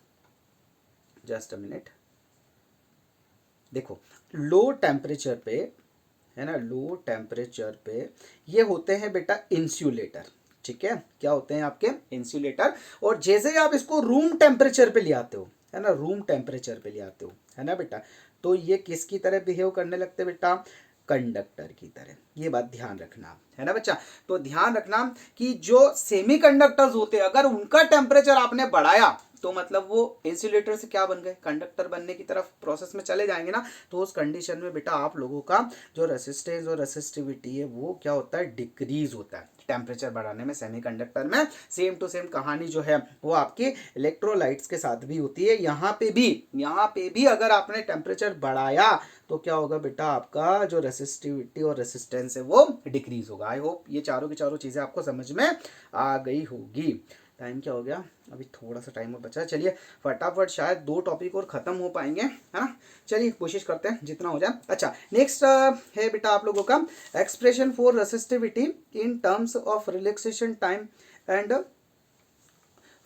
जस्ट अ मिनट। देखो लो टेम्परेचर पे, है ना, लो टेम्परेचर पे ये होते हैं बेटा इंसुलेटर। ठीक है, क्या होते हैं आपके इंसुलेटर। और जैसे ही आप इसको रूम टेम्परेचर पे ले आते हो, है ना, रूम टेम्परेचर पे ले आते हो, है ना बेटा, तो ये किसकी तरह बिहेव करने लगते बेटा, कंडक्टर की तरह। ये बात ध्यान रखना, है ना बच्चा। तो ध्यान रखना कि जो सेमीकंडक्टर्स होते हैं, अगर उनका टेम्परेचर आपने बढ़ाया तो मतलब वो इंसुलेटर से क्या बन गए, कंडक्टर बनने की तरफ प्रोसेस में चले जाएंगे ना। तो उस कंडीशन में बेटा आप लोगों का जो रेसिस्टेंस और रेसिस्टिविटी है वो क्या होता है, डिक्रीज होता है टेम्परेचर बढ़ाने में सेमीकंडक्टर में। सेम टू सेम कहानी जो है वो आपकी इलेक्ट्रोलाइट्स के साथ भी होती है। यहाँ पे भी अगर आपने टेम्परेचर बढ़ाया तो क्या होगा बेटा, आपका जो रेसिस्टिविटी और रेसिस्टेंस है वो डिक्रीज होगा। आई होप ये चारों की चारों चीज़ें आपको समझ में आ गई होगी। टाइम क्या हो गया, अभी थोड़ा सा टाइम और बचा है। चलिए फटाफट, शायद 2 टॉपिक और ख़त्म हो पाएंगे, है ना। चलिए कोशिश करते हैं जितना हो जाए। अच्छा नेक्स्ट है बेटा आप लोगों का expression for resistivity in terms of relaxation time and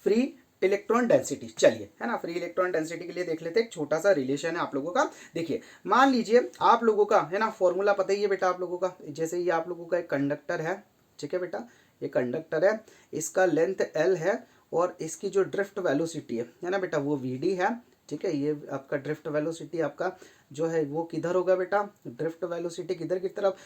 free electron density. चलिए, है ना, फ्री इलेक्ट्रॉन डेंसिटी के लिए देख लेते हैं, एक छोटा सा रिलेशन है आप लोगों का। देखिए मान लीजिए आप लोगों का, है ना, फॉर्मूला पता ही है बेटा आप लोगों का। जैसे ये आप लोगों का एक कंडक्टर है, ठीक है बेटा, ये कंडक्टर है, इसका लेंथ एल है और इसकी जो ड्रिफ्ट वेलोसिटी है ना बेटा, वो वी डी है। ठीक है, ये आपका ड्रिफ्ट वेलोसिटी आपका जो है वो किधर होगा बेटा, ड्रिफ्ट वेलोसिटी किधर की तरफ,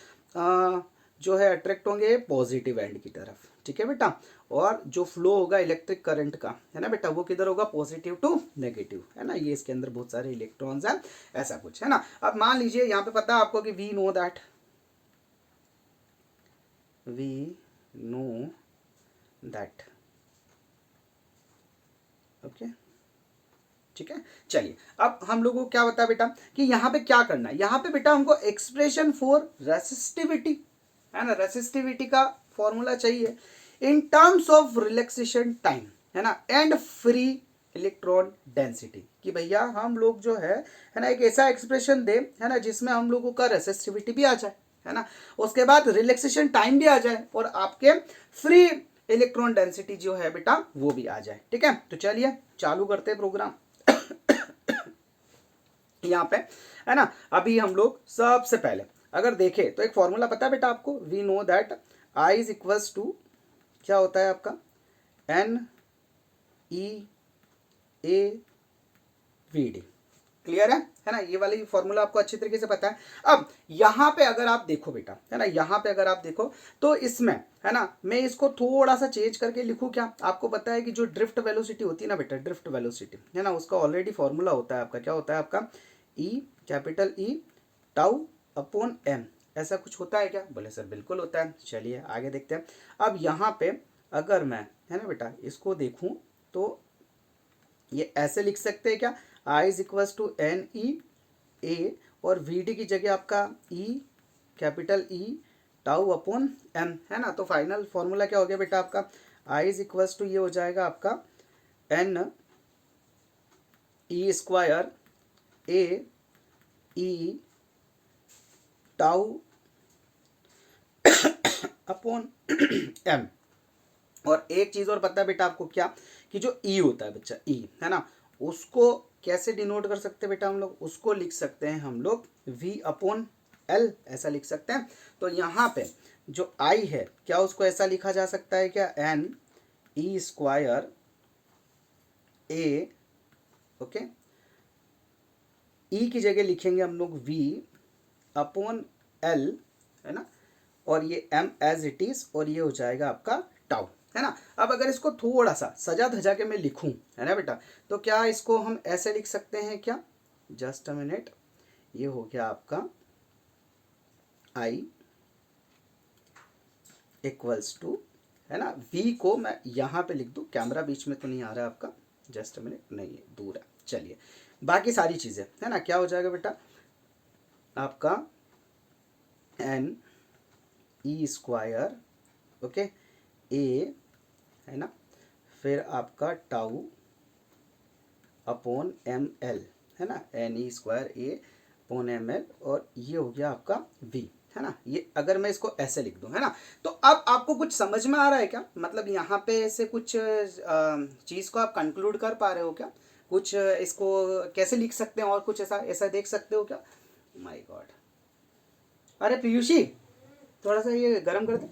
जो है अट्रैक्ट होंगे पॉजिटिव एंड की तरफ, ठीक है बेटा। और जो फ्लो होगा इलेक्ट्रिक करंट का, है ना बेटा, वो किधर होगा, पॉजिटिव टू नेगेटिव, है ना। ये इसके अंदर बहुत सारे इलेक्ट्रॉन्स हैं, ऐसा कुछ, है ना। अब मान लीजिए यहाँ पे पता है आपको कि वी नो दैट, ओके, ठीक है। चलिए अब हम लोगों को क्या बता बेटा कि यहाँ पे क्या करना है, यहाँ पे बेटा हमको एक्सप्रेशन फॉर रेसिस्टिविटी, है ना, रेसिस्टिविटी का फॉर्मूला चाहिए in terms of relaxation time, है ना, एंड फ्री इलेक्ट्रॉन डेंसिटी, कि भैया हम लोग जो है ना, एक ऐसा एक्सप्रेशन दे, है ना, जिसमें हम लोगों का रेसिस्टिविटी भी आ जाए, है ना, उसके बाद रिलैक्सेशन टाइम भी आ जाए और आपके फ्री इलेक्ट्रॉन डेंसिटी जो है बेटा वो भी आ जाए, ठीक है। तो चलिए चालू करते हैं प्रोग्राम। यहाँ पे, है ना, अभी हम लोग सबसे पहले अगर देखें तो एक फॉर्मूला पता है बेटा आपको, we know that I is equals to क्या होता है आपका, NeAVD, क्लियर है ना, ये वाली फॉर्मूला आपको अच्छी तरीके से पता है। अब यहाँ पे अगर आप देखो बेटा, है ना, यहाँ पे अगर आप देखो तो इसमें, है ना, मैं इसको थोड़ा सा चेंज करके लिखूँ क्या, आपको पता है कि जो ड्रिफ्ट वेलोसिटी होती है ना बेटा, ड्रिफ्ट वेलोसिटी, है ना, उसका ऑलरेडी फॉर्मूला होता है आपका, क्या होता है आपका, E, capital E tau upon M, ऐसा कुछ होता है क्या, बोले सर बिल्कुल होता है। चलिए आगे देखते हैं। अब यहाँ पे अगर मैं, है ना बेटा, इसको देखूँ तो ये ऐसे लिख सकते हैं क्या, I is equals to NeA और VD की जगह आपका E, capital E tau upon M, है ना। तो फाइनल फॉर्मूला क्या हो गया बेटा आपका, I इज इक्वल्स टू ये हो जाएगा आपका NE square AE tau upon M। और एक चीज और पता है बेटा आपको क्या, कि जो E होता है बच्चा, E, है ना, उसको कैसे डिनोट कर सकते हैं बेटा हम लोग, उसको लिख सकते हैं हम लोग V अपॉन L, ऐसा लिख सकते हैं। तो यहाँ पे जो I है क्या, उसको ऐसा लिखा जा सकता है क्या, NE square A, okay, E की जगह लिखेंगे हम लोग V अपॉन L, है ना, और ये M एज इट इज, और ये हो जाएगा आपका टाउ, है ना। अब अगर इसको थोड़ा सा सजा धजा के मैं लिखूं, है ना बेटा, तो क्या इसको हम ऐसे लिख सकते हैं क्या, जस्ट अ मिनट, ये हो गया आपका I इक्वल्स टू, है ना, V को मैं यहाँ पे लिख दूं, कैमरा बीच में तो नहीं आ रहा है आपका, जस्ट अ मिनट, नहीं है, दूर है। चलिए बाकी सारी चीज़ें, है ना, क्या हो जाएगा बेटा आपका NE स्क्वायर, ओके, A, है ना, फिर आपका टाउ अपॉन ML, है ना, NE square A upon ML, और ये हो गया आपका V, है ना। ये अगर मैं इसको ऐसे लिख दूं, है ना, तो अब आपको कुछ समझ में आ रहा है क्या, मतलब यहाँ पे ऐसे कुछ चीज़ को आप कंक्लूड कर पा रहे हो क्या, कुछ इसको कैसे लिख सकते हैं और कुछ ऐसा ऐसा देख सकते हो क्या। माय गॉड, अरे पीयूषी थोड़ा सा ये गर्म कर दे।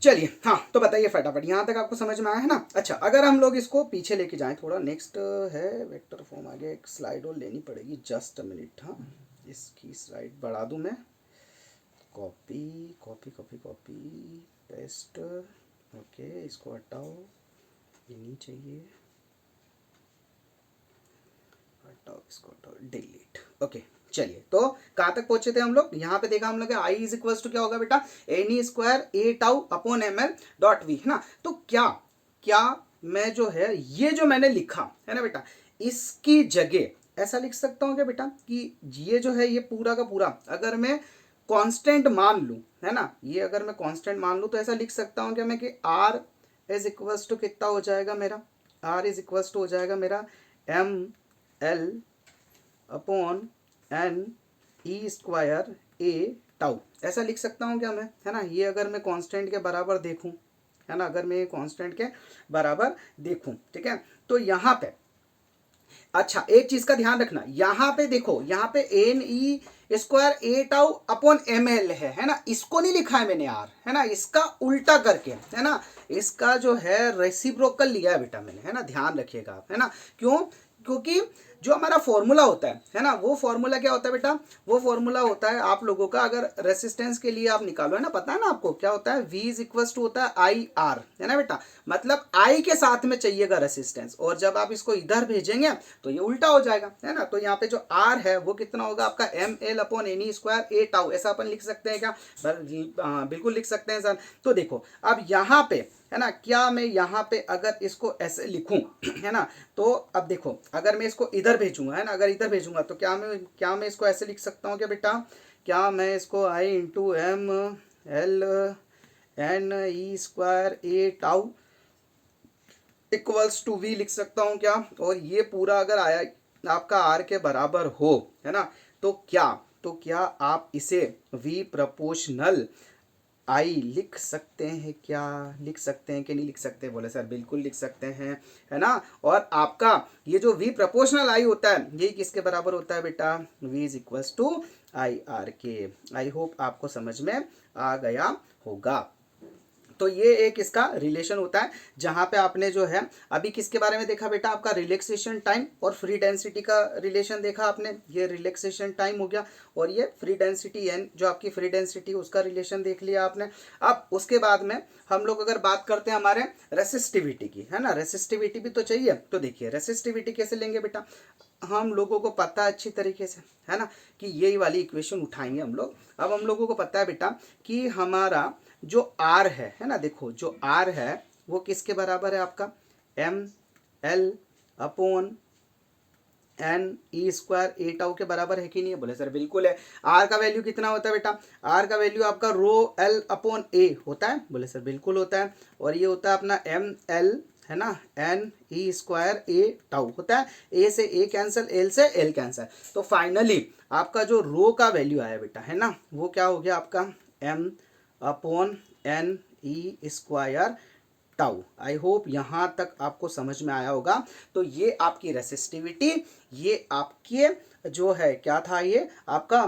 चलिए हाँ, तो बताइए फटाफट, यहाँ तक आपको समझ में आया है ना। अच्छा अगर हम लोग इसको पीछे लेके जाएं थोड़ा, नेक्स्ट है वेक्टर फॉर्म, आगे एक स्लाइड और लेनी पड़ेगी, जस्ट अ मिनट। हाँ इसकी स्लाइड बढ़ा दूं मैं, copy copy copy copy paste, okay, इसको हटाओ, ये नहीं चाहिए, हटाओ इसको, हटाओ, डिलीट, ओके। चलिए तो कहाँ तक पहुंचे थे हम लोग, यहाँ पे देखा हम लोग I इज इक्वल टू क्या होगा बेटा, NE square A tau upon ML dot V, है ना। तो क्या क्या मैं जो है ये जो मैंने लिखा है ना बेटा, इसकी जगह ऐसा लिख सकता हूँ क्या बेटा, कि ये जो है ये पूरा का पूरा अगर मैं कांस्टेंट मान लूँ, है ना, ये अगर मैं कांस्टेंट मान लूँ तो ऐसा लिख सकता हूँ क्या मैं, कि R इज इक्वल टू कितना हो जाएगा मेरा, R इज इक्वल टू हो जाएगा मेरा ML upon NE square A tau, ऐसा लिख सकता हूँ क्या मैं, है ना। ये अगर मैं कांस्टेंट के बराबर देखूँ, है ना, अगर मैं कांस्टेंट के बराबर देखूँ, ठीक है। तो यहाँ पे अच्छा एक चीज का ध्यान रखना, यहाँ पे देखो, यहाँ पे NE square A tau upon ML है ना, इसको नहीं लिखा है मैंने R, है ना, इसका उल्टा करके, है ना, इसका जो है रेसिप्रोकल लिया है बेटा मैंने, है ना, ध्यान रखिएगा आप, है ना। क्यों, क्योंकि जो हमारा फॉर्मूला होता है ना, वो फॉर्मूला क्या होता है बेटा, वो फॉर्मूला होता है आप लोगों का, अगर रेसिस्टेंस के लिए आप निकालो है ना, पता है ना आपको क्या होता है, V इज इक्वल टू होता है आई आर, है ना बेटा, मतलब I के साथ में चाहिएगा रेसिस्टेंस, और जब आप इसको इधर भेजेंगे तो ये उल्टा हो जाएगा, है ना। तो यहाँ पे जो R है वो कितना होगा आपका ML upon N E square A tau, ऐसा अपन लिख सकते हैं क्या, बिल्कुल लिख सकते हैं सर। तो देखो अब यहाँ पे है ना, क्या मैं यहाँ पे अगर इसको ऐसे लिखूं है ना, तो अब देखो अगर मैं इसको इधर भेजूंगा है ना, अगर इधर भेजूंगा तो क्या मैं इसको ऐसे लिख सकता हूँ क्या बेटा, क्या मैं इसको I into M L N E square A tau equals to V लिख सकता हूँ क्या, और ये पूरा अगर आया आपका R के बराबर हो, है ना, तो क्या आप इसे V प्रोपोर्शनल I लिख सकते हैं, क्या लिख सकते हैं कि नहीं लिख सकते, बोले सर बिल्कुल लिख सकते हैं, है ना। और आपका ये जो V प्रोपोर्शनल I होता है ये किसके बराबर होता है बेटा, V is equals to I R के। आई होप आपको समझ में आ गया होगा। तो ये एक इसका रिलेशन होता है, जहां पे आपने जो है अभी किसके बारे में देखा बेटा, आपका रिलैक्सेशन टाइम और फ्री डेंसिटी का रिलेशन देखा आपने, ये रिलैक्सेशन टाइम हो गया, और ये फ्री डेंसिटी एन जो आपकी फ्री डेंसिटी उसका रिलेशन देख लिया आपने। अब उसके बाद में हम लोग अगर बात करते हैं हमारे रेसिस्टिविटी की, है ना, रेसिस्टिविटी भी तो चाहिए। तो देखिए रेसिस्टिविटी कैसे लेंगे बेटा, हम लोगों को पता है अच्छी तरीके से, है ना, कि यही वाली इक्वेशन उठाएंगे हम लोग। अब हम लोगों को पता है बेटा कि हमारा जो R है ना, देखो जो R है वो किसके बराबर है आपका, m l upon N E square A tau के बराबर है कि नहीं है, बोले सर बिल्कुल है। R का वैल्यू कितना होता है बेटा, R का वैल्यू आपका रो एल अपॉन ए होता है, बोले सर बिल्कुल होता है, और ये होता है अपना एम एल, है ना, N E square A tau होता है, ए से ए कैंसिल, एल से एल कैंसिल, तो फाइनली आपका जो रो का वैल्यू आया बेटा, है ना, वो क्या हो गया आपका M upon N E square tau. I hope यहाँ तक आपको समझ में आया होगा। तो ये आपकी रेसिस्टिविटी, ये आपके जो है क्या था, ये आपका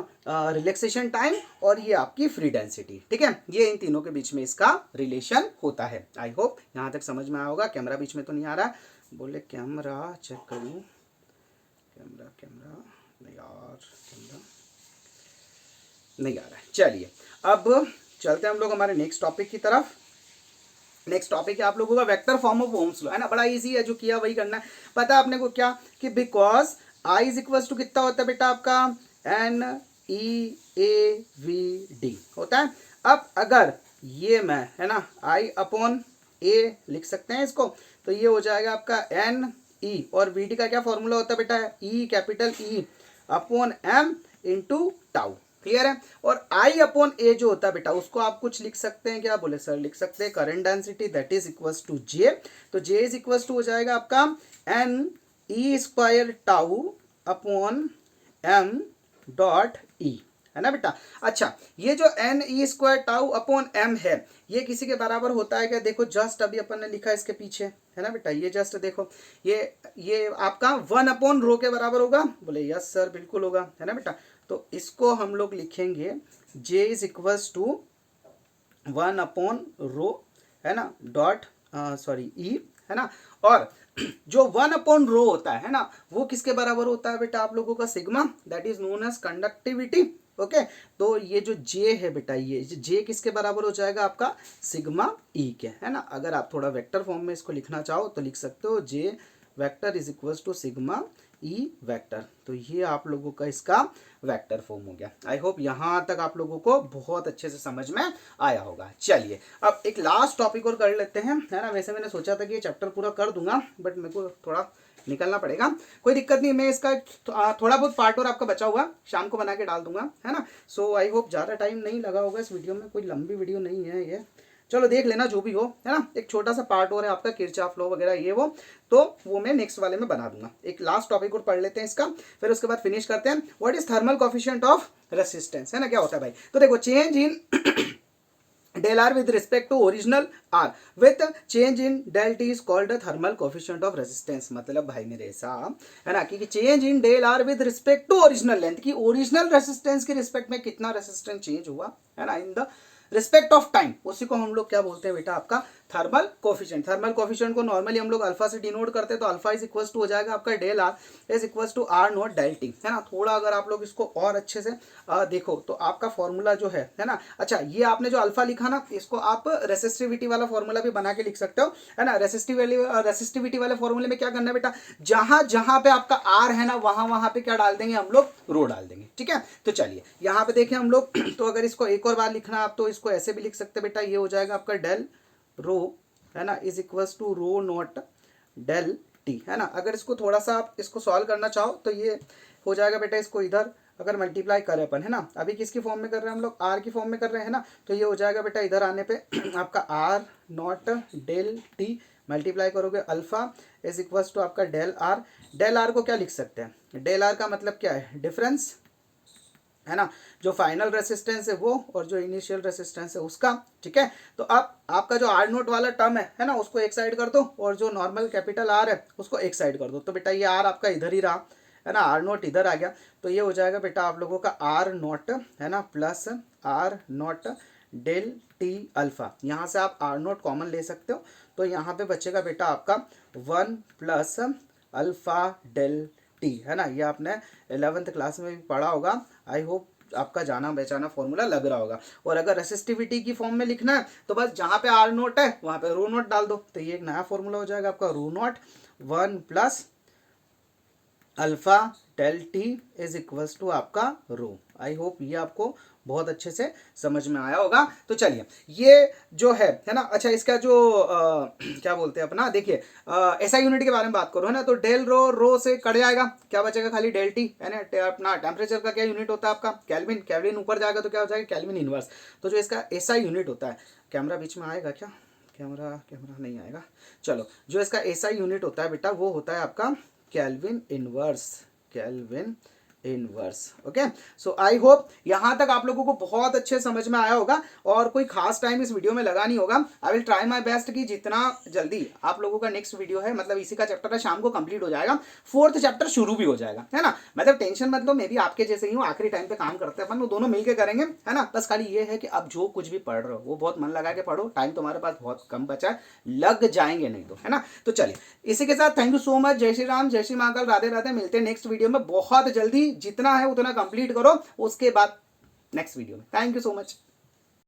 रिलैक्सेशन टाइम, और ये आपकी फ्री डेंसिटी, ठीक है, ये इन तीनों के बीच में इसका रिलेशन होता है। आई होप यहाँ तक समझ में आया होगा। कैमरा बीच में तो नहीं आ रहा, बोले कैमरा चेक करूँ, कैमरा नहीं यार, कैमरा नहीं आ रहा है। चलिए अब चलते हैं हम लोग हमारे नेक्स्ट टॉपिक की तरफ। नेक्स्ट टॉपिक है आप लोगों का vector form of Ohm's law, है ना, बड़ा इजी है, जो किया वही करना है। पता है आपने को क्या कि because I is equal to कितना होता है बेटा आपका N E A we D होता है। अब अगर ये मैं, है ना, आई अपॉन ए लिख सकते हैं इसको, तो ये हो जाएगा आपका एन ई, और वी डी का क्या फॉर्मूला होता है बेटा, E capital E upon M into tau, clear है। और आई अपॉन ए जो होता है बेटा उसको आप कुछ लिख सकते हैं क्या, बोले सर लिख सकते हैं current density that is equals to J, तो जे इज इक्वल्स टू हो जाएगा आपका N E square tau upon m dot E, है ना बेटा। अच्छा ये जो एन ई स्क्वायर टाउ अपॉन एम है ये किसी के बराबर होता है क्या, देखो जस्ट अभी अपन ने लिखा इसके पीछे, है ना बेटा, ये जस्ट देखो ये आपका 1 अपॉन रो के बराबर होगा, बोले यस सर बिल्कुल होगा, है ना बेटा। तो इसको हम लोग लिखेंगे J is equals to 1 upon rho, है ना, डॉट सॉरी ई, है ना। और जो 1 अपॉन रो होता है ना, वो किसके बराबर होता है बेटा आप लोगों का sigma, that is known as conductivity, okay. तो ये जो J है बेटा, ये J किसके बराबर हो जाएगा आपका सिग्मा E के, है ना। अगर आप थोड़ा वेक्टर फॉर्म में इसको लिखना चाहो तो लिख सकते हो J vector is equals to sigma E vector. तो ये आप लोगों का इसका वेक्टर फॉर्म हो गया। आई होप यहाँ तक आप लोगों को बहुत अच्छे से समझ में आया होगा। चलिए अब एक लास्ट टॉपिक और कर लेते हैं, है ना। वैसे मैंने सोचा था कि ये चैप्टर पूरा कर दूंगा बट मेरे को थोड़ा निकलना पड़ेगा, कोई दिक्कत नहीं, मैं इसका थोड़ा बहुत पार्ट और आपका बचा हुआ शाम को बना के डाल दूंगा, है ना। सो आई होप ज़्यादा टाइम नहीं लगा होगा इस वीडियो में, कोई लंबी वीडियो नहीं है ये, चलो देख लेना जो भी हो, है ना। एक छोटा सा पार्ट और है आपका किरचॉफ लॉ वगैरह ये तो वो मैं नेक्स्ट वाले में बना दूंगा। एक लास्ट टॉपिक और पढ़ लेते हैं इसका, फिर उसके बाद फिनिश करते हैं। What is thermal coefficient of resistance, है ना, क्या होता है भाई। तो देखो change in del R with respect to original R with change in del T is called a thermal coefficient of resistance। मतलब भाई मेरे ऐसा है ना कि change in del R with respect to original length, की ओरिजिनल रेसिस्टेंस के रिस्पेक्ट में कितना रेसिस्टेंस चेंज हुआ, है ना, in the respect of time, उसी को हम लोग क्या बोलते हैं बेटा आपका थर्मल कोफिशिएंट को नॉर्मली हम लोग अल्फा से डिनोट करते हैं, तो अल्फा इज इक्वल टू हो जाएगा आपका del R is equal to R naught del T, है ना। थोड़ा अगर आप लोग इसको और अच्छे से देखो तो आपका फॉर्मूला जो है ना, अच्छा ये आपने जो अल्फा लिखा ना, इसको आप रेसिस्टिविटी वाला फॉर्मूला भी बना के लिख सकते हो, है ना। रेसिस्टिविटी वाले फॉर्मूले में क्या करना है बेटा, जहां जहां पे आपका आर है ना, वहां वहां पे क्या डाल देंगे हम लोग, रो डाल देंगे, ठीक है। तो चलिए यहाँ पे देखें हम लोग तो अगर इसको एक और बार लिखना आप तो इसको ऐसे भी लिख सकते हैं बेटा, ये हो जाएगा आपका डेल रो, है ना, is equal to rho naught del T, है ना। अगर इसको थोड़ा सा आप इसको सॉल्व करना चाहो तो ये हो जाएगा बेटा, इसको इधर अगर मल्टीप्लाई करें अपन, है ना, अभी किसकी फॉर्म में कर रहे हैं हम लोग, आर की फॉर्म में कर रहे हैं ना, तो ये हो जाएगा बेटा इधर आने पे आपका R naught del T multiply करोगे अल्फा इज इक्वल टू आपका डेल आर को क्या लिख सकते हैं, डेल आर का मतलब क्या है, डिफरेंस, है ना, जो फाइनल रेसिस्टेंस है वो और जो इनिशियल रेसिस्टेंस है उसका, ठीक है। तो अब आपका जो आर नोट वाला टर्म है ना, उसको एक साइड कर दो और जो नॉर्मल कैपिटल आर है उसको एक साइड कर दो, तो बेटा ये आर आपका इधर ही रहा, है ना, आर नोट इधर आ गया, तो ये हो जाएगा बेटा आप लोगों का आर नोट, है ना, plus R naught del T alpha, यहाँ से आप आर नोट कॉमन ले सकते हो, तो यहाँ पे बचेगा बेटा आपका 1 प्लस अल्फा डेल टी, है ना। ये आपने 11th क्लास में भी पढ़ा होगा, आई होप आपका जाना पहचाना फॉर्मूला लग रहा होगा। और अगर रेसिस्टिविटी की फॉर्म में लिखना है तो बस जहाँ पे आर नोट है वहाँ पे रो नोट डाल दो, तो ये एक नया फॉर्मूला हो जाएगा आपका rho naught 1 plus alpha del T is equals to आपका रो। आई होप ये आपको बहुत अच्छे से समझ में आया होगा। तो चलिए ये जो है ना, अच्छा इसका जो क्या बोलते हैं अपना, देखिए ऐसा यूनिट के बारे में बात करो, है ना, तो डेल रो से कट जाएगा, क्या बचेगा खाली डेल टी, है ना। अपना टेम्परेचर का क्या यूनिट होता है आपका, केल्विन ऊपर जाएगा तो क्या हो जाएगा, केल्विन इनवर्स। तो जो इसका ऐसा यूनिट होता है, कैमरा बीच में आएगा क्या, कैमरा नहीं आएगा, चलो, जो इसका ऐसा यूनिट होता है बेटा वो होता है आपका kelvin inverse. Okay, so I hope यहां तक आप लोगों को बहुत अच्छे समझ में आया होगा और कोई खास टाइम इस वीडियो में लगा नहीं होगा। I will try my best कि जितना जल्दी आप लोगों का नेक्स्ट वीडियो है, मतलब इसी का चैप्टर है, शाम को कंप्लीट हो जाएगा, 4th चैप्टर शुरू भी हो जाएगा, है ना। मतलब टेंशन मत लो, मैं भी आपके जैसे ही हूँ, आखिरी टाइम पे काम करते हैं अपन, वो दोनों मिलकर करेंगे, है ना। बस खाली ये है कि अब जो कुछ भी पढ़ रहे हो वो बहुत मन लगा के पढ़ो, टाइम तुम्हारे पास बहुत कम बचा है, लग जाएंगे नहीं तो, है ना। तो चलिए इसी के साथ थैंक यू सो मच, जय श्री राम, जय श्री महाकाल, राधे राधे, मिलते हैं नेक्स्ट वीडियो में बहुत जल्दी, जितना है उतना कंप्लीट करो, उसके बाद नेक्स्ट वीडियो में। Thank you so much.